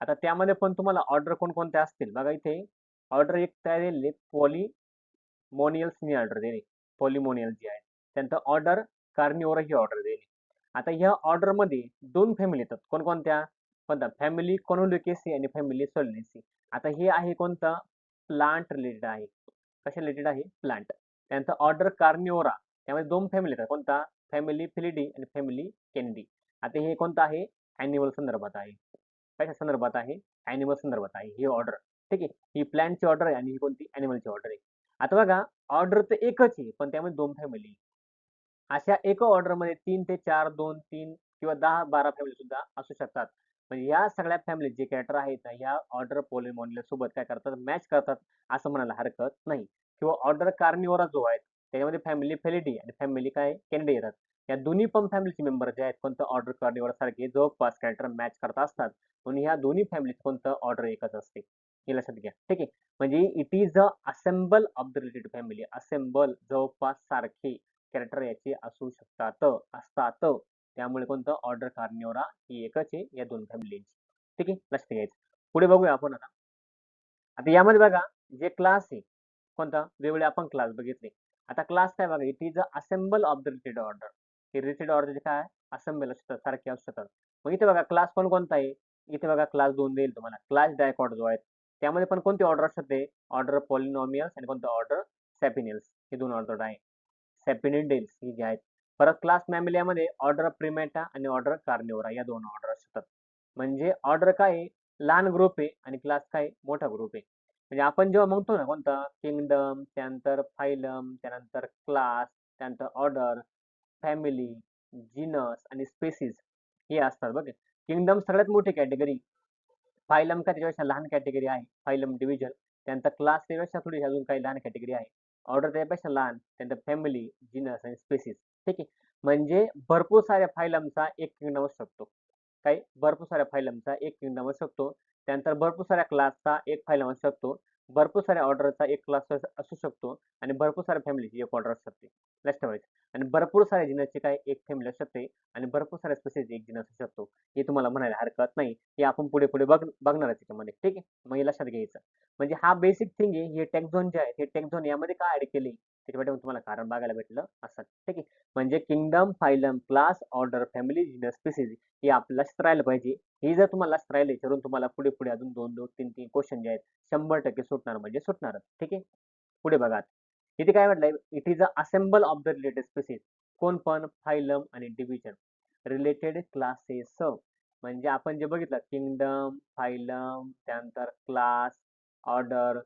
आता त्यामध्ये पण तुम्हाला ऑर्डर कोणकोणत्या असतील बघा इथे. ऑर्डर एक तयार झालेली मोनियल्सनी ऑर्डर दिली. पॉलिमोनियल जी आहे. त्यानंतर ऑर्डर कार्निओरा ही ऑर्डर दिली. आता ह्या ऑर्डरमध्ये 2 फॅमिली येतात. कोणकोणत्या? कोणत्या? फॅमिली कोनोलिकेसी आणि फॅमिली सोलनेसी. आता हे आहे कोणतं? प्लांट रिलेटेड आहे. कशा रिलेटेड आहे? प्लांट. त्यानंतर ऑर्डर कार्निओरा त्यामध्ये 2 फॅमिली येतात. कोणता? फॅमिली फिलिडी आणि फॅमिली कॅनिडी. आता हे कोणतं आहे? ॲनिमल संदर्भात आहे. कशा संदर्भात आहे? ॲनिमल संदर्भात आहे ही ऑर्डर. ठीक आहे. ही प्लांटची ऑर्डर आहे आणि ही कोणती? ॲनिमलची ऑर्डर आहे. आता बघा ऑर्डर तर एकच आहे, पण त्यामध्ये 2 फॅमिली. अशा एका ऑर्डरमध्ये 3 ते 4, 2, 3 किंवा 10-12 फॅमिली सुद्धा असू शकतात. म्हणजे या सगळ्या फॅमिली जे कॅरेक्टर आहेत ना, या ऑर्डर पोलिमॉनियल सोबत काय करतात? मॅच करतात असं म्हणायला हरकत नाही. किंवा ऑर्डर कार्निओरा जो आहे त्याच्यामध्ये फॅमिली फेलिडी आणि फॅमिली काय? कॅनिडी येतात. या दोन्ही पण फॅमिलीचे मेंबर जे आहेत कोणतं? ऑर्डर कार्निओरा सारखे जवळपास कॅरेक्टर मॅच करत असतात. म्हणून ह्या दोन्ही फॅमिलीत कोणतं? ऑर्डर एकच असते. हे लक्षात घ्या. ठीक आहे. म्हणजे it is a assemble of the related family. Assemble जवळपास सारखे कॅरेक्टर याचे असू शकतात, असतात. त्यामुळे कोणतं? ऑर्डर कार्निओरा ही एकच आहे या 2 फॅमिलींची. ठीक आहे, लक्षात घ्यायचं. पुढे बघूया आपण आता. आता यामध्ये बघा, जे क्लास आहे कोणता, वेगवेगळे आपण क्लास बघितले. आता क्लास काय बघा, it is a assemble of the related order. हे रिलेटेड ऑर्डर काय असेंबल असतात, सारखे असतात. मग इथे बघा क्लास पण कोणता आहे, इथे बघा क्लास 2 देईल तुम्हाला, क्लास डायकॉट जो आहे त्यामध्ये पण कोणते ऑर्डर असतात, ते ऑर्डर पॉलिनॉमियल्स आणि कोणतं ऑर्डर सॅपिनियल्स, हे 2 ऑर्डर आहे. सॅपिनिडेल्स ही जे आहेत. परत क्लास मॅमिलियामध्ये ऑर्डर प्रिमॅटा आणि ऑर्डर कार्निओरा या 2 ऑर्डर असतात. म्हणजे ऑर्डर काय आहे, लहान ग्रुप आहे आणि क्लास काय मोठा ग्रुप आहे. म्हणजे आपण जेव्हा म्हणतो ना कोणता किंगडम, त्यानंतर फायलम, त्यानंतर क्लास, त्यानंतर ऑर्डर, फॅमिली, जीनस आणि स्पेसिस हे असतात बघा. किंगडम सगळ्यात मोठी कॅटेगरी, फायलम का त्याच्यापेक्षा लहान कॅटेगरी आहे, फायलम डिव्हिजन. त्यानंतर क्लास त्यापेक्षा थोडी अजून काही लहान कॅटेगरी आहे. ऑर्डर त्यापेक्षा लहान, त्यानंतर फॅमिली, जीनस आणि स्पेसिस. ठीक आहे. म्हणजे भरपूर साऱ्या फायलमचा एक किंगडम असू शकतो. काही भरपूर साऱ्या फायलमचा एक किंगडम असू शकतो. त्यानंतर भरपूर साऱ्या क्लासचा एक फायलम असू शकतो. भरपूर साऱ्या ऑर्डरचा एक क्लास असू शकतो आणि भरपूर साऱ्या फॅमिलीची एक ऑर्डर असू शकते. लक्षात ठेवायचं. आणि भरपूर साऱ्या जिनसची काय एक फॅमिली असू शकते आणि भरपूर साऱ्या स्पेसिस एक जिनस असू शकतो. हे तुम्हाला म्हणायला हरकत नाही. हे आपण पुढे पुढे बघणार आहे त्याच्यामध्ये. ठीक आहे. मग हे लक्षात घ्यायचं. म्हणजे हा बेसिक थिंग आहे. हे टेक्झोन जे आहे, हे टेक्झोन यामध्ये काय ऍड केले त्याच्यामध्ये तुम्हाला कारण बघायला भेटलं असं. ठीक आहे. म्हणजे kingdom, phylum, class, order, family, genus, species हे आपलं लक्षात राहिलं पाहिजे. हे जर तुम्हाला लक्षात राहिले याच्यावरून तुम्हाला पुढे पुढे अजून 2-2, 3-3 क्वेश्चन जे आहेत 100% सुटणार म्हणजे सुटणारच. ठीक आहे. पुढे बघा. इथे काय म्हटलंय, it is a assemble of the related species. कोण पण, फायलम आणि डिव्हिजन, रिलेटेड क्लासेस. म्हणजे आपण जे बघितलं किंगडम, फायलम, त्यानंतर क्लास, ऑर्डर,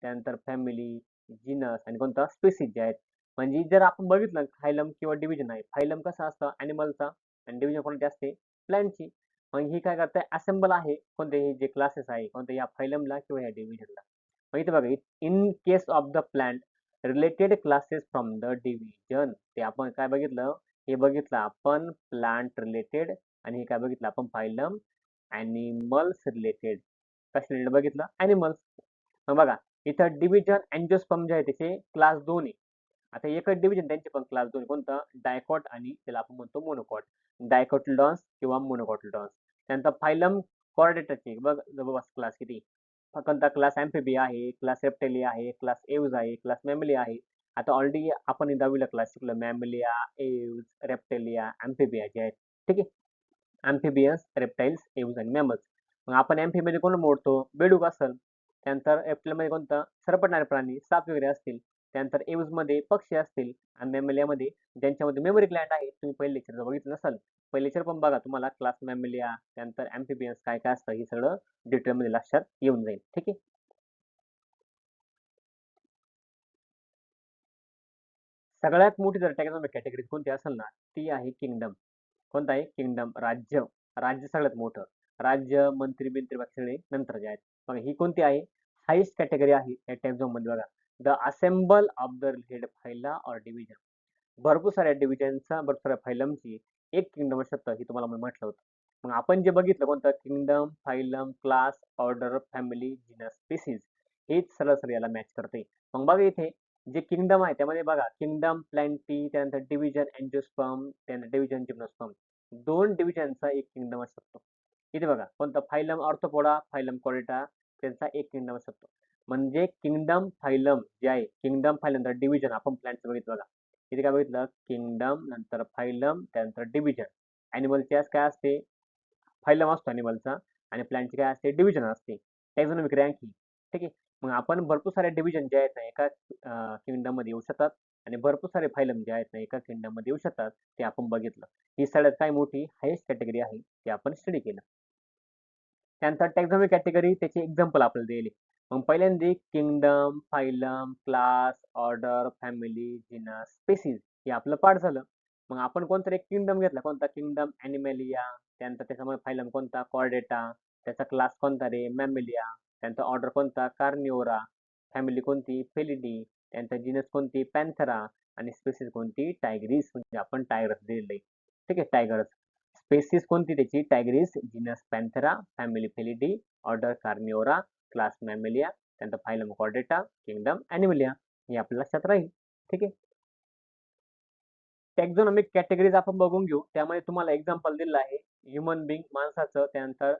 त्यानंतर फॅमिली, जीनस आणि कोणता स्पेसिस जे आहेत. म्हणजे जर आपण बघितलं फायलम किंवा डिव्हिजन आहे, फायलम कसा असतं अॅनिमलचा आणि डिव्हिजन कोणती असते प्लॅन्टची. मग ही काय करते असेंबल आहे कोणते जे क्लासेस आहे कोणत्या या फायलमला किंवा या डिव्हिजनला. मग इथे बघा, in case of the plant related classes from the division, ते आपण काय बघितलं, हे बघितलं आपण प्लांट रिलेटेड आणि हे काय बघितलं आपण फायलम ॲनिमल्स रिलेटेड. कशा रिलेटेड बघितलं ॲनिमल्स. मग बघा इथं डिव्हिजन अँजिओस्पर्म जे आहे त्याचे क्लास 2 आहे. आता एकच डिव्हिजन त्यांचे पण क्लास 2 कोणतं डायकॉट आणि त्याला आपण म्हणतो मोनोकॉट. डायकोटिलडॉन्स किंवा मोनोकॉटिलडॉन्स. त्यानंतर फायलम कॉर्डेटाचे बघ जवळपास क्लास किती, कोणता क्लास ॲम्फिबिया आहे, क्लास रेप्टेलिया आहे, क्लास एव्ज आहे, क्लास मॅमिलिया आहे. आता ऑलरेडी आपण 10वीला क्लास शिकलो, मॅमिलिया, एव्ज, रेप्टेलिया, ॲम्फिबिया जे आहेत. ठीक आहे. ॲम्फिबियन्स, रेप्टाइल्स, एव्ज आणि मॅमल्स. मग आपण ॲम्फिबियामध्ये कोण मोडतो, बेडूक असेल. त्यानंतर रेप्टाइलमध्ये कोणतं सरपटणारे प्राणी, साप वगैरे असतील. त्यानंतर एव्जमध्ये पक्षी असतील आणि मॅमेलियामध्ये ज्यांच्यामध्ये मेमरी ग्लँड आहे, तुम्ही पहिले लेक्चर बघितलं नसाल, पहिले लेक्चर पण बघा, तुम्हाला क्लास मॅमेलिया त्यानंतर ॲम्फिबियन्स काय काय असतं हे सगळं डिटेलमध्ये लक्षात येऊन जाईल. ठीक आहे. सगळ्यात मोठी जर टॅक्सॉनॉमिक कॅटेगरी कोणती असेल ना, ती आहे किंगडम. कोणतं आहे किंगडम, राज्य. राज्य सगळ्यात मोठं. राज्य, मंत्री बिंत्री बाकी सगळे नंतर जे आहेत. मग ही कोणती आहे, हायेस्ट कॅटेगरी आहे या टॅक्झॉन मध्ये बघा. The assemble of the related phyla or division. भरपूर साऱ्या डिव्हिजनचा, भरपूर साऱ्या फायलमची एक किंगडम असू शकतं, हे तुम्हाला मी म्हटलं होतं. मग आपण जे बघितलं कोणतं kingdom, phylum, class, order, family, genus, species, हेच सरळ सरळ याला मॅच करते. मग बघा इथे जे किंगडम आहे त्यामध्ये बघा किंगडम, प्लॅन्टी, त्यानंतर डिव्हिजन, अँजिओस्पर्म, त्यानंतर डिव्हिजन, जिम्नोस्पर्म, 2 डिव्हिजनचा एक किंगडम असू शकतो. इथे बघा कोणता फायलम ऑर्थोपोडा, फायलम कॉर्डेटा, त्यांचा एक किंगडम असू शकतो. म्हणजे किंगडम, फायलम जे आहे, किंगडम, फायलम नंतर डिव्हिजन, आपण प्लॅन्टचं बघितलं बघा. इथे काय बघितलं किंगडम नंतर फायलम त्यानंतर डिव्हिजन. ॲनिमलची काय असते, फायलम असतो ॲनिमलचा आणि प्लॅन्टची काय असते डिव्हिजन असते. टॅक्सॉनॉमिक रँक ही. ठीक आहे. मग आपण भरपूर साऱ्या डिव्हिजन जे आहेत ना एका किंगडममध्ये येऊ शकतात आणि भरपूर सारे फायलम जे आहेत ना एका किंगडममध्ये येऊ शकतात, ते आपण बघितलं. ही सगळ्यात काय मोठी हायेस्ट कॅटेगरी आहे ते आपण स्टडी केलं. त्यानंतर टॅक्सॉनॉमिक कॅटेगरी त्याची एक्झाम्पल आपल्याला दिली. मग पहिल्यांदा kingdom, phylum, class, order, family, genus, species हे आपलं पाठ झालं. मग आपण कोणतरी एक किंगडम घेतला, कोणता किंगडम ॲनिमॅलिया, त्यानंतर त्याच्यामध्ये फायलम कोणता कॉर्डेटा, त्याचा क्लास कोणता रे मॅमेलिया, त्यानंतर ऑर्डर कोणता कार्निओरा, फॅमिली कोणती फेलिडी, त्यानंतर जीनस कोणती पॅन्थेरा आणि स्पेसिस कोणती टायग्रीस, म्हणजे आपण टायगर्स दिलेलं आहे. ठीक आहे, टायगर्स. स्पेसिस कोणती त्याची tigris, genus Panthera, family Felidae, order Carnivora, class Mammalia, त्यानंतर फायलम कॉर्डेटा, किंगडम ॲनिमलिया, हे आपल्या लक्षात राहील. ठीक आहे. टॅक्झॉनॉमिक कॅटेगरीज आपण बघून घेऊ. त्यामध्ये तुम्हाला एक्झाम्पल दिलेलं आहे ह्युमन बिंग माणसाचं, त्यानंतर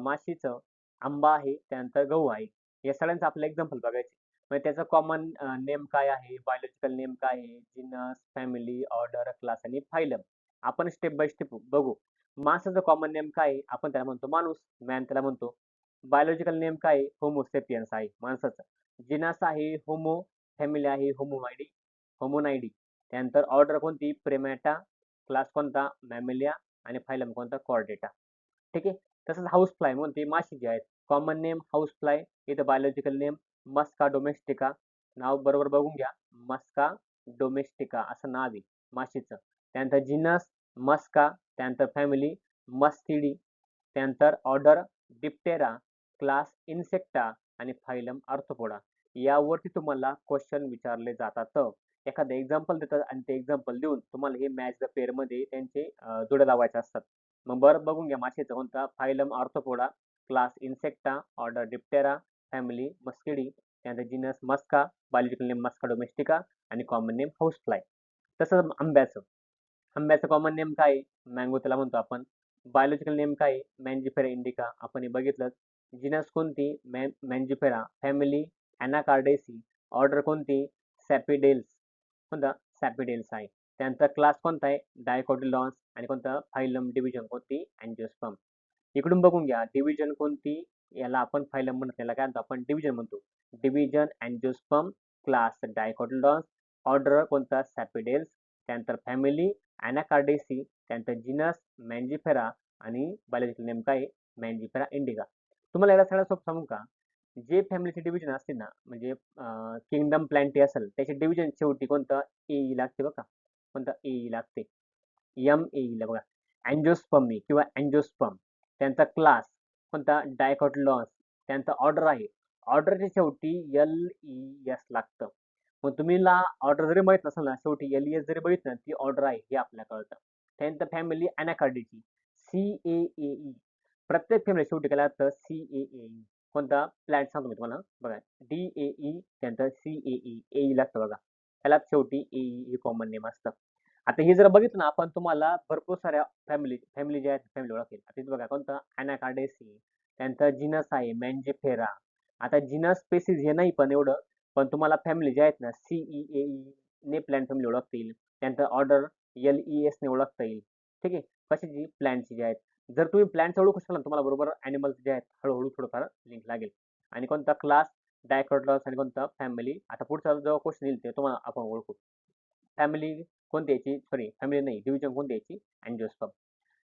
माशीचं, आंबा आहे, त्यानंतर गहू आहे. या सगळ्यांचं आपल्याला एक्झाम्पल बघायचे. म्हणजे त्याचं कॉमन नेम काय आहे, बायोलॉजिकल नेम काय आहे, जीनस, फॅमिली, ऑर्डर, क्लास आणि फायलम. आपण स्टेप बाय स्टेप बघू. माणसाचं कॉमन नेम काय आहे? आपण त्याला म्हणतो माणूस, मॅन त्याला म्हणतो. बायोलॉजिकल नेम काय आहे? होमो सेपियन्स आहे माणसाचं. जीनस आहे होमो, फॅमिली आहे होमोनायडी. त्यानंतर ऑर्डर कोणती? प्रेमॅटा. क्लास कोणता? मॅमेलिया. आणि फायलम कोणता? कॉर्डेटा. ठीक आहे. तसंच हाऊस फ्लाय म्हणते माशी जे आहेत. कॉमन नेम हाऊस फ्लाय, इथं बायोलॉजिकल नेम मस्का डोमेस्टिका. नाव बरोबर बघून घ्या. मस्का डोमेस्टिका असं नाव आहे माशीचं. त्यानंतर जिनस मस्का, त्यानंतर फॅमिली मस्किडी, त्यानंतर ऑर्डर डिप्टेरा, क्लास इन्सेक्टा आणि फायलम आर्थ्रोपोडा. यावरती तुम्हाला क्वेश्चन विचारले जातात. एखादं एक्झाम्पल देतात आणि ते एक्झाम्पल देऊन तुम्हाला हे मॅच द पेअर मध्ये त्यांचे जोड्या लावायचे असतात. मग बरं बघून घ्या माशीचा कोणता? Phylum arthropoda, class इन्सेक्टा, order Diptera, family मस्किडी, त्यानंतर जीनस मस्का, बायोलॉजिकल नेम मस्का डोमेस्टिका आणि कॉमन नेम हाऊस फ्लाय. तसंच आंब्याचं कॉमन नेम काय आहे? मँगो त्याला म्हणतो आपण. बायोलॉजिकल नेम काय आहे? मँजिफेरा इंडिका. आपण हे बघितलं. जीनस कोणती? मँजिफेरा. फॅमिली अॅनाकार्डेसी. ऑर्डर कोणती? सॅपिडेल्स. कोणता? सॅपिडेल्स आहे. त्यानंतर क्लास कोणता आहे? डायकोटिलॉन्स. आणि कोणता? फायलम डिव्हिजन कोणती? अँजिओस्पर्म. इकडून बघून घ्या. डिव्हिजन कोणती? याला आपण फायलम म्हणत, याला काय म्हणतो आपण? डिव्हिजन म्हणतो. डिव्हिजन अँजिओस्पर्म, क्लास डायकोटिलॉन्स, ऑर्डर कोणता? सॅपिडेल्स, त्यानंतर फॅमिली अॅनाकार्डेसी, त्यानंतर जीनस मँजिफेरा आणि बायोलॉजिकल नेम काय? मँजिफेरा इंडिका. तुम्हाला याला सगळ्यात सोपं सांगू का? जे फॅमिलीचे डिव्हिजन असते ना, म्हणजे किंगडम प्लॅन्टी असेल त्याचे डिव्हिजन शेवटी कोणतं? ए लागते बघा. कोणतं? ए लागते. ए ला बघा. अँजिओस्पर्मी किंवा अँजिओस्पर्म. त्यांचा क्लास कोणता? डायकोटिलॉन्स. त्यांचा ऑर्डर आहे. ऑर्डरच्या शेवटी एस लागतं. मग तुम्हीला ऑर्डर जरी माहित नसेल ना, शेवटी एस जरी बघितलं ती ऑर्डर आहे हे आपल्याला कळतं. त्यानंतर फॅमिली अॅनाकार्डीची CAAE. प्रत्येक फॅमिली शेवटी काय लागतं? CAAE. कोणता? प्लॅन्ट सांगतो मी तुम्हाला बघा. DAE, त्यानंतर CAE. ए लागतं बघा. त्याला शेवटी AE हे कॉमन नेम असतं. आता हे जर बघितलं ना आपण, तुम्हाला भरपूर साऱ्या फॅमिली ज्या आहेत फॅमिली ओळखेल. आता इथे बघा कोणतं? अॅनाकार्डेसी. त्यानंतर जीनस आहे मँजिफेरा. आता जीनस स्पेसिस हे नाही पण एवढं, पण तुम्हाला फॅमिली ज्या आहेत ना CEAE ने प्लॅन्ट फॅमिली ओळखतील. त्यानंतर ऑर्डर LES ने ओळखता येईल. ठीक आहे. कशाची? प्लॅन्टची जे आहेत. जर तुम्ही प्लॅन्ट ओळखू शकला ना, तुम्हाला बरोबर ॲनिमल्स जे आहेत हळूहळू थोडंफार लिंक लागेल. आणि कोणता? क्लास डायकोटिलॉन्स आणि कोणता? फॅमिली. आता पुढचा जो क्वेश्चन येईल ते तुम्हाला आपण ओळखू. फॅमिली कोणती यायची? सॉरी फॅमिली नाही, डिव्हिजन कोणती यायची? अँजिओस्पर्म.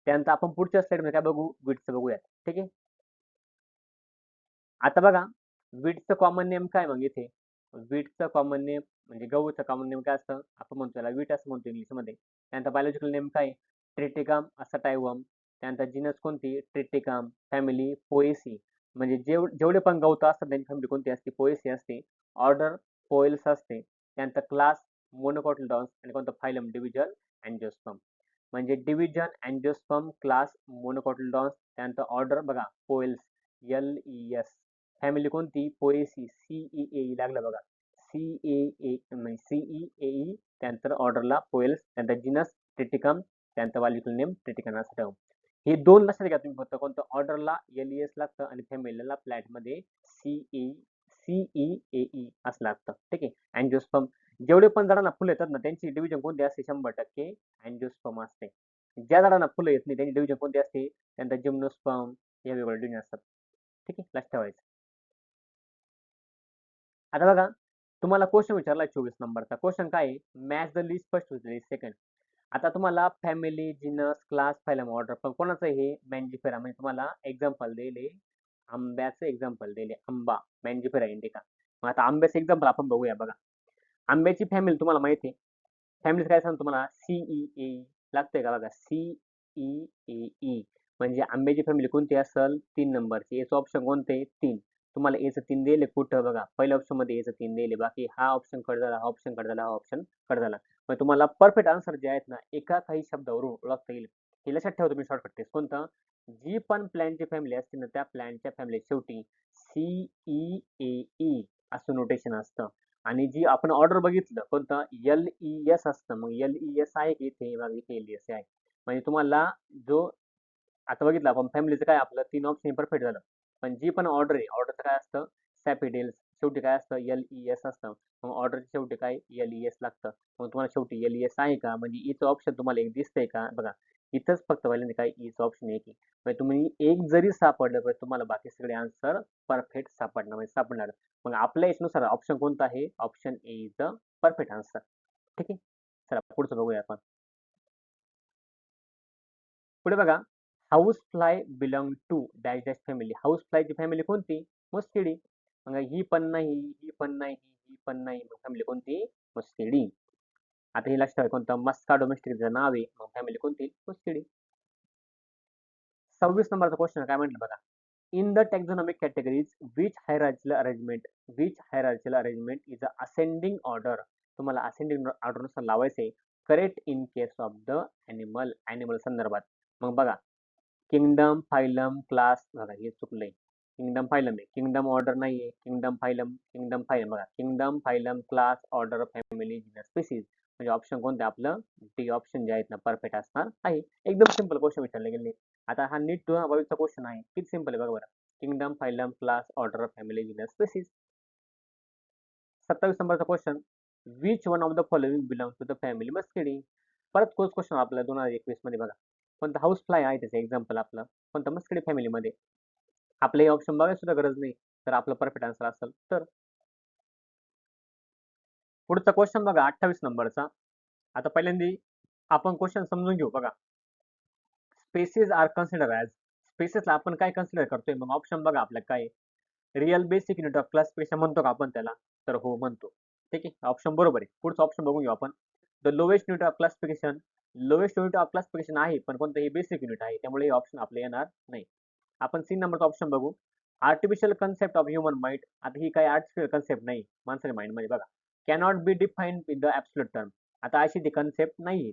त्यानंतर आपण पुढच्या स्लाइडमध्ये काय बघू? विड्थचं बघूयात. ठीक आहे. आता बघा, विड्थचं कॉमन नेम काय मग इथे? विड्थचं कॉमन नेम म्हणजे गहूचं कॉमन नेम काय असतं? आपण म्हणतो त्याला वीट असं म्हणतो इंग्लिशमध्ये. त्यानंतर बायोलॉजिकल नेम काय? ट्रिटिकम असटायवम. त्यानंतर जीनस कोणती? ट्रिटिकम. Family Poaceae. म्हणजे जेवढे पण गवत असतात त्यांची फॅमिली कोणती असते? पोएसी असते. ऑर्डर पोएल्स असते. त्यानंतर क्लास मोनोकोटिलडॉन्स आणि कोणतं? Phylum division angiosperm. म्हणजे डिव्हिजन अँजिओस्पर्म, क्लास मोनोकोटिलडॉन्स, त्यानंतर ऑर्डर बघा पोएल्स LES. फॅमिली कोणती? पोएसी. CEAE लागलं बघा. CEAE. त्यानंतर ऑर्डरला पोएल्स, त्यानंतर जीनस ट्रिटिकम, त्यानंतर बायोलॉजिकल नेम ट्रिटिकम असं ठेवा. हे दोन लक्षात घ्या तुम्ही फक्त. कोणतं? ऑर्डरला LES लागतं आणि फॅमिलीला फ्लॅटमध्ये CEAE असं लागतं. ठीक आहे. अँजिओस्पर्म. जेवढे पण झाडांना फुलं येतात ना त्यांची डिव्हिजन कोणती असते? 100% अँजिओस्पर्म असते. ज्या झाडांना फुलं येत नाही त्यांची डिव्हिजन कोणती असते? त्यानंतर जिम्नोस्पर्म. या वेगवेगळ्या डिव्हिजन असतात. ठीक आहे. लक्षात ठेवायचं. आता बघा, तुम्हाला क्वेश्चन विचारला 24 नंबरचा. क्वेश्चन काय आहे? Match the list first to the list second. आता तुम्हाला family, genus, class, phylum, order पण कोणाचं हे? मँजिफेरा. म्हणजे तुम्हाला एक्झाम्पल दिले, आंब्याचं एक्झाम्पल दिले. आंबा मँजिफेरा इंडिका. मग आता आंब्याचं एक्झाम्पल आपण बघूया बघा. आंब्याची फॅमिली तुम्हाला माहिती आहे. फॅमिली काय सांगतो तुम्हाला? CEAE लागतंय का बघा? CEAE. म्हणजे आंब्याची फॅमिली कोणती असेल? 3 नंबरची. याचं ऑप्शन कोणते? 3. तुम्हाला एचं 3 दिले कुठं बघा? पहिल्या ऑप्शन मध्ये एचं 3 दिले. बाकी हा ऑप्शन कट झाला, हा ऑप्शन कट झाला, हा ऑप्शन कट झाला. मग तुम्हाला परफेक्ट आन्सर जे आहेत ना एका काही शब्दावरून ओळखता येईल. हे लक्षात ठेवा तुम्ही शॉर्टकट टेस्ट. कोणतं? जी पण प्लॅनची फॅमिली असते ना त्या प्लॅनच्या फॅमिली शेवटी CEAE असं नोटेशन असतं. आणि जी आपण ऑर्डर बघितलं कोणतं? LES असतं. मग LES आहे की इथे? बघा इथे LES आहे. म्हणजे तुम्हाला जो आता बघितलं आपण फॅमिलीचं काय आपलं 3 ऑप्शन परफेक्ट झालं. पण जी पण ऑर्डर आहे, ऑर्डरचं काय असतं सॅपिडेल्स शेवटी काय असतं LES असतं. मग ऑर्डरच्या शेवटी काय LES लागतं. मग तुम्हाला शेवटी LES आहे का? म्हणजे ईचं ऑप्शन तुम्हाला एक दिसतंय का? बघा इथंच फक्त पहिल्यांदा काय ईचं ऑप्शन आहे की म्हणजे तुम्ही एक जरी सापडलं तर तुम्हाला बाकी सगळे आन्सर परफेक्ट सापडणार म्हणजे सापडणार. मग आपल्या याच्यानुसार ऑप्शन कोणता आहे? Option A is the perfect answer. ठीक आहे. चला पुढचं बघूया आपण. पुढे बघा house fly belong to dash dash family. House फ्लायची फॅमिली कोणती? मुस्किडी. मग ही पण नाही, ही पण नाही, ही पण नाही. मग फॅमिली कोणती? मुस्किडी. आता हे लक्षात ठेवा कोणतं मस्का डोमेस्टिकचं नाव आहे. मग फॅमिली कोणती? मुस्किडी. 26 नंबरचा क्वेश्चन काय म्हटलं बघा. In the taxonomic categories which hierarchical arrangement is a ascending order. तुम्हाला असेंडिंग ऑर्डरनुसार लावायचं आहे. Correct in case of the animal संदर्भात. मग बघा किंगडम फायलम क्लास बघा हे चुकलंय. किंगडम फायलम आहे. किंगडम ऑर्डर नाही आहे. किंगडम फायलम बघा. Kingdom phylum class order family genus species. म्हणजे ऑप्शन कोणतं आपलं डी ऑप्शन जे आहेत ना परफेक्ट असणार आहे. एकदम सिंपल क्वेश्चन विचारले गेले. आता हा नीट 2022 चा क्वेश्चन आहे. किती सिंपल आहे बघा बरं. Kingdom phylum class order family genus species. 27 नंबरचा question which one of the following belong to the family Muscidae. परत तोच क्वेश्चन आपला 2021 मध्ये बघा. कोणतं हाऊस फ्लाय आहे त्याचं एक्झाम्पल आपलं कोणतं मस्किडी फॅमिलीमध्ये. आपलं हे ऑप्शन बघायला सुद्धा गरज नाही तर आपलं परफेक्ट आन्सर असेल तर. पुढचा क्वेश्चन बघा 28 नंबरचा. आता पहिल्यांदा आपण क्वेश्चन समजून घेऊ बघा. स्पेसिस आर कन्सिडर ॲज स्पेसिसला आपण काय कन्सिडर करतोय मग ऑप्शन बघा आपल्या काय real basic unit of classification म्हणतो का आपण त्याला तर हो म्हणतो. ठीक आहे ऑप्शन बरोबर आहे. पुढचा ऑप्शन बघून घेऊ आपण. The lowest unit of classification lowest unit of classification आहे पण कोणतं हे बेसिक युनिट आहे त्यामुळे हे ऑप्शन आपले येणार नाही. आपण 3 नंबरचा ऑप्शन बघू. Artificial concept of human mind. आता ही काही आर्टिफिशियल कन्सेप्ट नाही माणसाच्या माइंडमध्ये बघा. Cannot be defined with the absolute term. आता अशी ती कन्सेप्ट नाही आहे.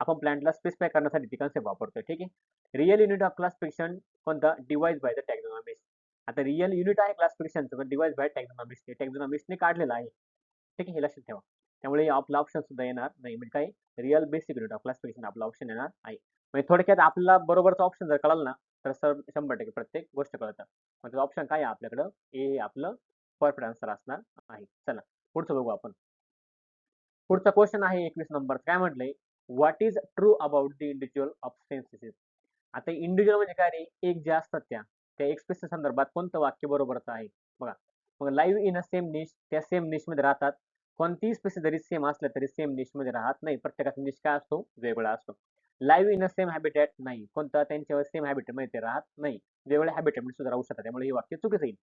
आपण प्लॅन्टला स्पेसिफाय करण्यासाठी ती कन्सेप्ट वापरतोय. ठीक आहे. रिअल युनिट ऑफ क्लासिफिकेशन कोणता डिवाइड बाय द टॅक्झॉनॉमिस्ट. आता रिअल युनिट आहे क्लासिफिकेशनचं पण डिवाइड बाय टॅक्झॉनॉमिस्ट टॅक्झॉनॉमिस्टने काढलेलं आहे. ठीक आहे हे लक्षात ठेवा. त्यामुळे आपला ऑप्शन सुद्धा येणार नाही म्हणजे काय real basic unit of classification आपला ऑप्शन येणार आहे. म्हणजे थोडक्यात आपला बरोबरचा ऑप्शन जर कळाला ना तर सर 100% प्रत्येक गोष्ट कळतं. म्हणजे ऑप्शन काय आहे आपल्याकडं ए आपलं परफेक्ट आन्सर असणार आहे. चला पुढचं बघू आपण. पुढचा क्वेश्चन आहे 21 नंबर. काय म्हटलंय what is true about the individual of census. आता इंडिव्हिज्युअल म्हणजे काय रे एक ज्या असतात त्या एक स्पेसिस संदर्भात कोणतं वाक्य बरोबरचं आहे बघा. मग लाईव्ह इन अ सेम निश त्या सेम निशमध्ये राहतात. कोणतीही स्पेसिस जरी सेम असल्या तरी सेम निशमध्ये राहत नाही. प्रत्येकाचा निश काय असतो वेगळा असतो. Live in a same habitat नाही कोणता त्यांच्यावर सेम हॅबिटमध्ये ते राहत नाही. वेगवेगळ्या हॅबिटॅटमध्ये सुद्धा राहू शकतात त्यामुळे हे वाक्य चुकीचं येईल.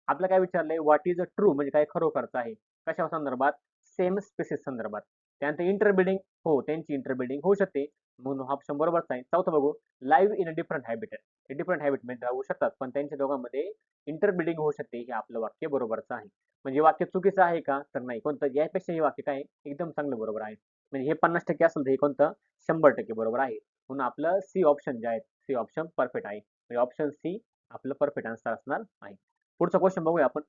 आपलं काय विचारलंय व्हॉट इज अ ट्रू म्हणजे काय खरोखरचं आहे कशा संदर्भात सेम स्पेसिस संदर्भात. त्यानंतर इंटरबिडिंग हो त्यांची इंटरबिडिंग होऊ शकते म्हणून हा ऑप्शन बरोबरच आहे. चौथं बघू live in a different habitat हे डिफरंट हॅबिटमध्ये राहू शकतात पण त्यांच्या दोघांमध्ये इंटरबिडिंग होऊ शकते हे आपलं वाक्य बरोबरचं आहे. म्हणजे वाक्य चुकीचं आहे का तर नाही कोणतं यापेक्षा हे वाक्य काय एकदम चांगलं बरोबर आहे. म्हणजे हे 50% असेल तर हे कोणतं 100% बरोबर आहे. म्हणून आपलं सी ऑप्शन जे आहे सी ऑप्शन परफेक्ट आहे. म्हणजे ऑप्शन सी आपलं परफेक्ट आन्सर असणार आहे. पुढचा क्वेश्चन बघूया आपण.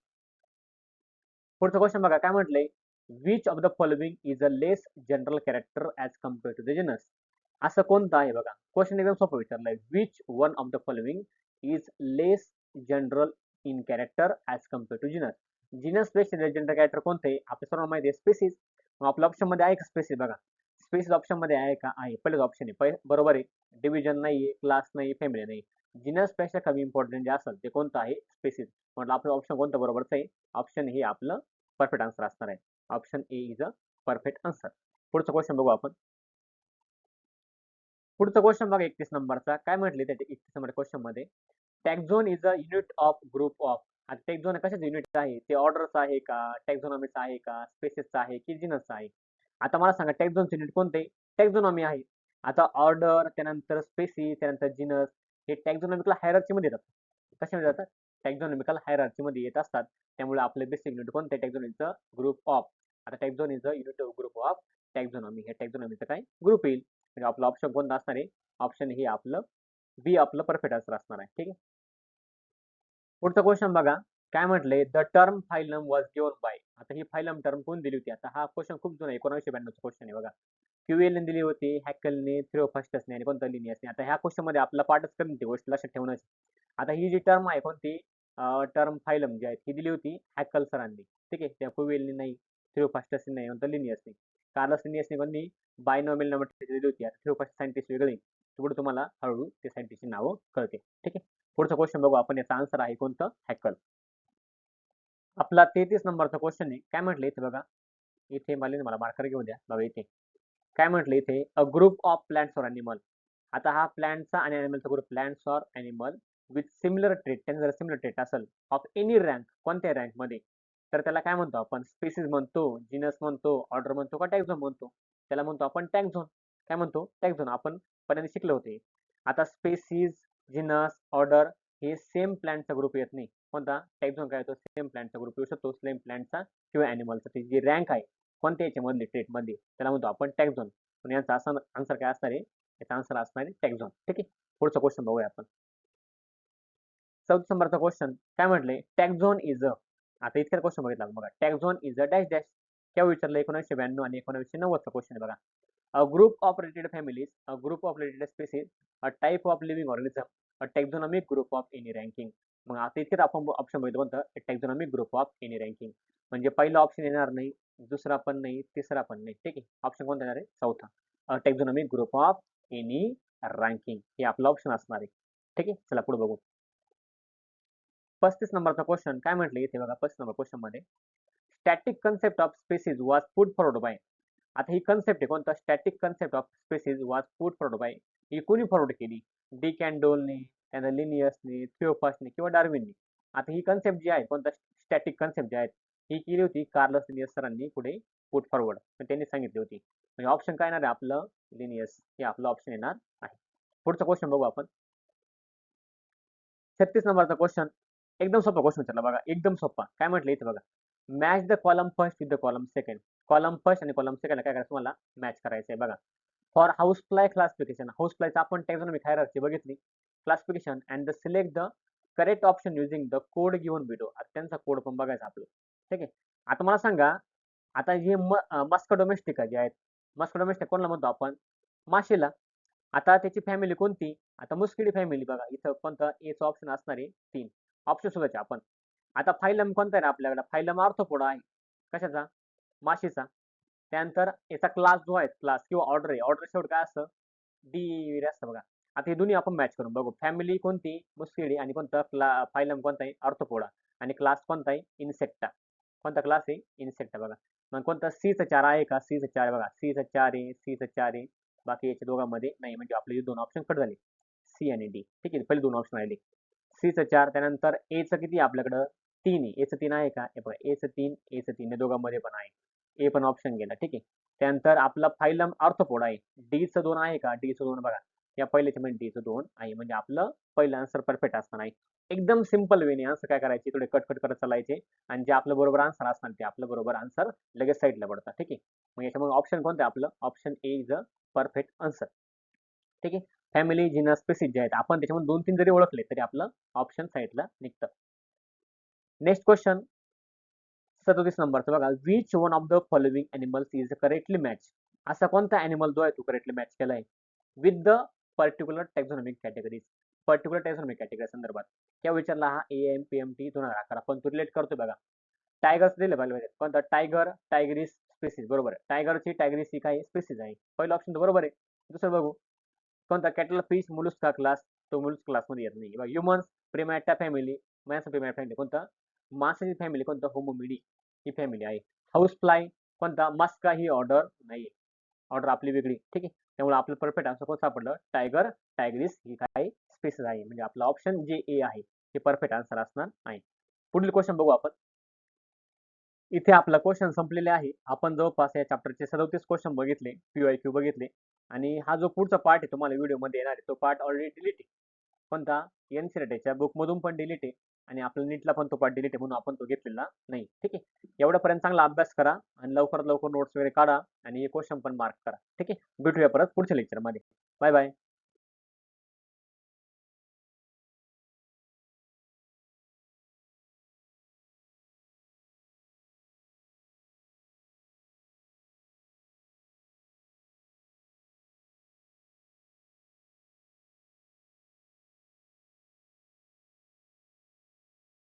पुढचा क्वेश्चन बघा काय म्हटलंय which of the following is a less general character as compare to the genus. असं कोणतं आहे बघा क्वेश्चन एकदम सोपं विचारलंय which one of the following is less general in character as compare to genus. Genus पेक्षा जनरल कॅरेक्टर कोणतं आहे आपल्या सर्वांना माहिती आहे स्पेसिस. मग आपल्या ऑप्शन मध्ये आहे का स्पेसिस बघा. स्पेसिस ऑप्शन मध्ये आहे का आहे पहिलेच ऑप्शन आहे बरोबर आहे. डिव्हिजन नाही क्लास नाही फॅमिली नाही. जिनस पेक्षा कमी इम्पॉर्टंट जे असेल ते कोणतं आहे स्पेसिस. म्हटलं आपलं ऑप्शन कोणतं बरोबरच आहे ऑप्शन हे आपलं परफेक्ट आन्सर असणार आहे. Option A is a perfect answer. पुढचा क्वेश्चन बघू आपण. पुढचा क्वेश्चन बघा 31 नंबरचा काय म्हटले त्या 31 नंबर क्वेश्चन मध्ये taxon is a unit of group of. आता टॅक्झोन कशाचं युनिट आहे ते ऑर्डरचं आहे का टॅक्झोनॉमीचं आहे का स्पेसिसचं आहे की जिनसचं आहे. आता मला सांगा टॅक्झोनचं युनिट कोणते टॅक्झोनॉमी आहे. आता ऑर्डर त्यानंतर स्पेसिस त्यानंतर जिनस हे टॅक्झोनॉमिकल हायरार्कीमध्ये येतात. कशामध्ये जातात टॅक्झोनॉमिकल हायरार्कीमध्ये येत असतात. त्यामुळे आपलं बेसिक युनिट कोणतं टॅक्झोनॉमीचं ग्रुप ऑफ. आता taxon is a unit of group of taxonomy हे टॅक्झोनॉमीचं काय ग्रुप येईल. म्हणजे आपलं ऑप्शन कोणतं असणार आहे ऑप्शन हे आपलं बी आपलं परफेक्ट आन्सर असणार आहे. ठीक आहे. पुढचा क्वेश्चन बघा काय म्हटलंय the term phylum was given bye. आता ही फायलम टर्म कोण दिली होती आता हा क्वेश्चन खूप जुना 1992 क्वेश्चन आहे बघा. क्यूएलने दिली होती, हॅकलने, थिओफास्टसने आणि कोणतं लिनियसने. आता ह्या क्वेश्चनमध्ये आपला पाठच करून ती गोष्ट लक्षात ठेवण्याची. आता ही जी टर्म आहे कोणती टर्म फायलम जी आहे ही दिली होती हॅकल सरांनी. ठीक आहे. त्या क्यूएलने नाही, थिओफास्टसने नाही, कोणतं लिनियसने. कार्लस लिनियसने कोणती बायनॉमियल नंबर दिली होती. आता थिओफास्टस सायंटिस्ट वेगळे. पुढे तुम्हाला हळूहळू ते सायंटिस्टची नावं कळते. ठीक आहे. पुढचा क्वेश्चन बघू आपण. याचा आन्सर आहे कोणतं हॅकल. आपला 33 नंबरचा क्वेश्चन आहे. काय म्हटलं इथे बघा. इथे मला मार्कर घेऊ द्या. बघा इथे काय म्हटलं इथे a group of plants or animal. आता हा प्लांटचा आणि अॅनिमलचा group plants or animal with similar trait, त्यांना जर सिमिलर ट्रेट असेल ऑफ एनी रँक, कोणत्या रँकमध्ये, तर त्याला काय म्हणतो आपण स्पीसीज म्हणतो, जिनस म्हणतो, ऑर्डर म्हणतो का टॅक्झोन म्हणतो. त्याला म्हणतो आपण टॅक्झोन. काय म्हणतो टॅक्झोन. आपण पहिल्यांदा शिकलो होते. आता स्पेसीज, जिनस, ऑर्डर हे सेम प्लांटचा ग्रुप येत नाही. कोणता टॅक्झोन काय येतो सेम प्लांटचा ग्रुप येऊ शकतो, सेम प्लांटचा किंवा अॅनिमलचा. जी रँक आहे कोणत्या याच्यामधली ट्रेटमध्ये त्याला म्हणतो आपण टॅक्झोन. पण यांचा असं आन्सर काय असणार आहे, याचा आन्सर असणार आहे टॅक्झोन. ठीक आहे. पुढचा क्वेश्चन बघूया आपण. 34 नंबरचा क्वेश्चन काय म्हटले टॅक्झोन इज अ. आता इतक्या क्वेश्चन बघितला बघा. Taxon is a dash dash. केव्हा विचारलं 1992 आणि 1990चा क्वेश्चन आहे बघा. A group of related families, a group of related species, a type of living organism, a taxonomic group of any ranking. मग आता इथे आपण ऑप्शन बघितलं कोणतं taxonomic group of any ranking. म्हणजे पहिला ऑप्शन येणार नाही, दुसरा पण नाही, तिसरा पण नाही. ठीक आहे. ऑप्शन कोणता येणार आहे चौथा टॅक्झोनॉमिक ग्रुप ऑफ एनी रँकिंग हे आपलं ऑप्शन असणार आहे. ठीक आहे. चला पुढे बघू. 35 नंबरचा क्वेश्चन काय म्हटले इथे बघा. 35 नंबर क्वेश्चन मध्ये static concept of species was put forward by. आता ही कन्सेप्ट आहे कोणता static concept of species was put forward by. ही कोणी फॉरवर्ड केली. डी कॅन्डोलने, त्यानंतर लिनियसने, थिओफास्टने किंवा डार्विनने. आता ही कन्सेप्ट जी आहे कोणता स्टॅटिक कन्सेप्ट जी आहे ही केली होती कार्लस लिनियस सरांनी पुढे पुट फॉरवर्ड त्यांनी सांगितली होती. म्हणजे ऑप्शन काय येणार आहे आपलं लिनियस हे आपलं ऑप्शन येणार आहे. पुढचा क्वेश्चन बघू आपण. 36 नंबरचा क्वेश्चन एकदम सोपा क्वेश्चन विचारला बघा. एकदम सोपा. काय म्हटलं इथे बघा. Match the column first with the column second. Column first आणि कॉलम सेकंड काय करायचं तुम्हाला मॅच करायचं आहे बघा. For house fly classification. House फ्लायचा आपण टॅक्सॉनॉमिक हायरार्की बघितली. Classification and the select the correct option using the code given below. त्यांचा कोड पण बघायचा आपलं. ठीक आहे. आता मला सांगा आता हे मस्का डोमेस्टिका जे आहेत मस्का डोमेस्टिक कोणाला म्हणतो आपण माशीला. आता त्याची फॅमिली कोणती आता मुस्किडी फॅमिली बघा. इथं कोणतं एचं ऑप्शन असणार आहे 3 ऑप्शन शोधायचे आपण. आता फायलम कोणता आहे ना आपल्याकडे फायलम आर्थ्रोपोडा आहे. कशाचा माशीचा. त्यानंतर याचा क्लास जो आहे क्लास किंवा ऑर्डर आहे. ऑर्डर शेवट काय असतं डी असतं बघा. आता हे दोन्ही आपण मॅच करून बघू. फॅमिली कोणती मुस्किडी आणि कोणता फायलम कोणता आहे आर्थ्रोपोडा आणि क्लास कोणता आहे इन्सेक्टा. कोणता क्लास आहे इन्सेक्टा बघा. मग कोणता सीचा 4 आहे का सीचा 4 आहे बघा. सीचा 4 आहे सीचा 4 आहे. बाकी याच्या दोघांमध्ये नाही म्हणजे आपले 2 ऑप्शन कट झाले सी आणि डी. ठीक आहे. पहिले 2 ऑप्शन राहिले. सीचं 4 त्यानंतर एचं किती आहे आपल्याकडं 3 आहे. एचं 3 आहे का हे बघा एचं 3 एचं 3 या दोघांमध्ये पण आहे. ए पण ऑप्शन गेला. ठीक आहे. त्यानंतर आपला फायलम आर्थ्रोपोडा आहे. डीचं 2 आहे का डीचं 2 बघा. या पहिल्याच्या मध्ये डीचं 2 आहे म्हणजे आपलं पहिलं आन्सर परफेक्ट असणार आहे. एकदम सिंपल वेने आन्सर काय करायचे थोडे कट करत चालायचे आणि जे आपलं बरोबर आन्सर असणार ते आपलं बरोबर आन्सर लगेच साईडला पडतं. ठीक आहे. मग याच्यामध्ये ऑप्शन कोणतं आपलं option A is a perfect answer. ठीक आहे. फॅमिली जिनस स्पेसिस जे आहेत आपण त्याच्यामध्ये 2-3 जरी ओळखले तरी आपलं ऑप्शन साईडला निघतं. नेक्स्ट क्वेश्चन 37 नंबरचा बघा. Which one of the following animals is correctly match. असा कोणता अॅनिमल जो आहे तो करेक्टली मॅच केला आहे with the particular taxonomic categories. Particular taxonomic category संदर्भात क्या विचारला हा AMPMT 2011 पण तो रिलेट करतो बघा. टायगर्स दिले पाहिजे कोणता टायगर टायगरीस स्पेसिस बरोबर आहे. टायगरची टायगरीस ही काय स्पेसिस आहे. पहिलं ऑप्शन तर बरोबर आहे. दुसरं बघू कोणता कॅटल फिश मुलुस्का क्लास तो मुलुस्क क्लासमध्ये येत नाही. ह्युमन्स प्रिमॅटा फॅमिली मॅन्स प्रिमॅटा फॅमिली कोणता मासाची फॅमिली कोणता होमोमिडी ही फॅमिली आहे. हाऊस फ्लाय कोणता मस्का ही ऑर्डर नाही ऑर्डर आपली वेगळी. ठीक आहे. त्यामुळे आपलं परफेक्ट आन्सर कोण सापडलं टायगर टायगरीस ही काय स्पेसिस आहे म्हणजे आपला ऑप्शन जे ए आहे हे परफेक्ट आन्सर असणार आहे. पुढील क्वेश्चन बघू आपण. इथे आपला क्वेश्चन संपलेले आहे. आपण जवळपास या चॅप्टरचे 37 क्वेश्चन बघितले PYQ बघितले आणि हा जो पुढचा पार्ट आहे तुम्हाला व्हिडिओमध्ये येणार आहे तो पार्ट ऑलरेडी डिलीट आहे. कोणता NCERTच्या बुकमधून पण डिलीट आहे आणि आपल्या नीटला पण तो पार्ट डिलीट आहे म्हणून आपण तो घेतलेला नाही. ठीक आहे. एवढ्यापर्यंत चांगला अभ्यास करा आणि लवकरात लवकर नोट्स वगैरे काढा आणि हे क्वेश्चन पण मार्क करा. ठीक आहे. भेटूया परत पुढच्या लेक्चरमध्ये. Bye bye.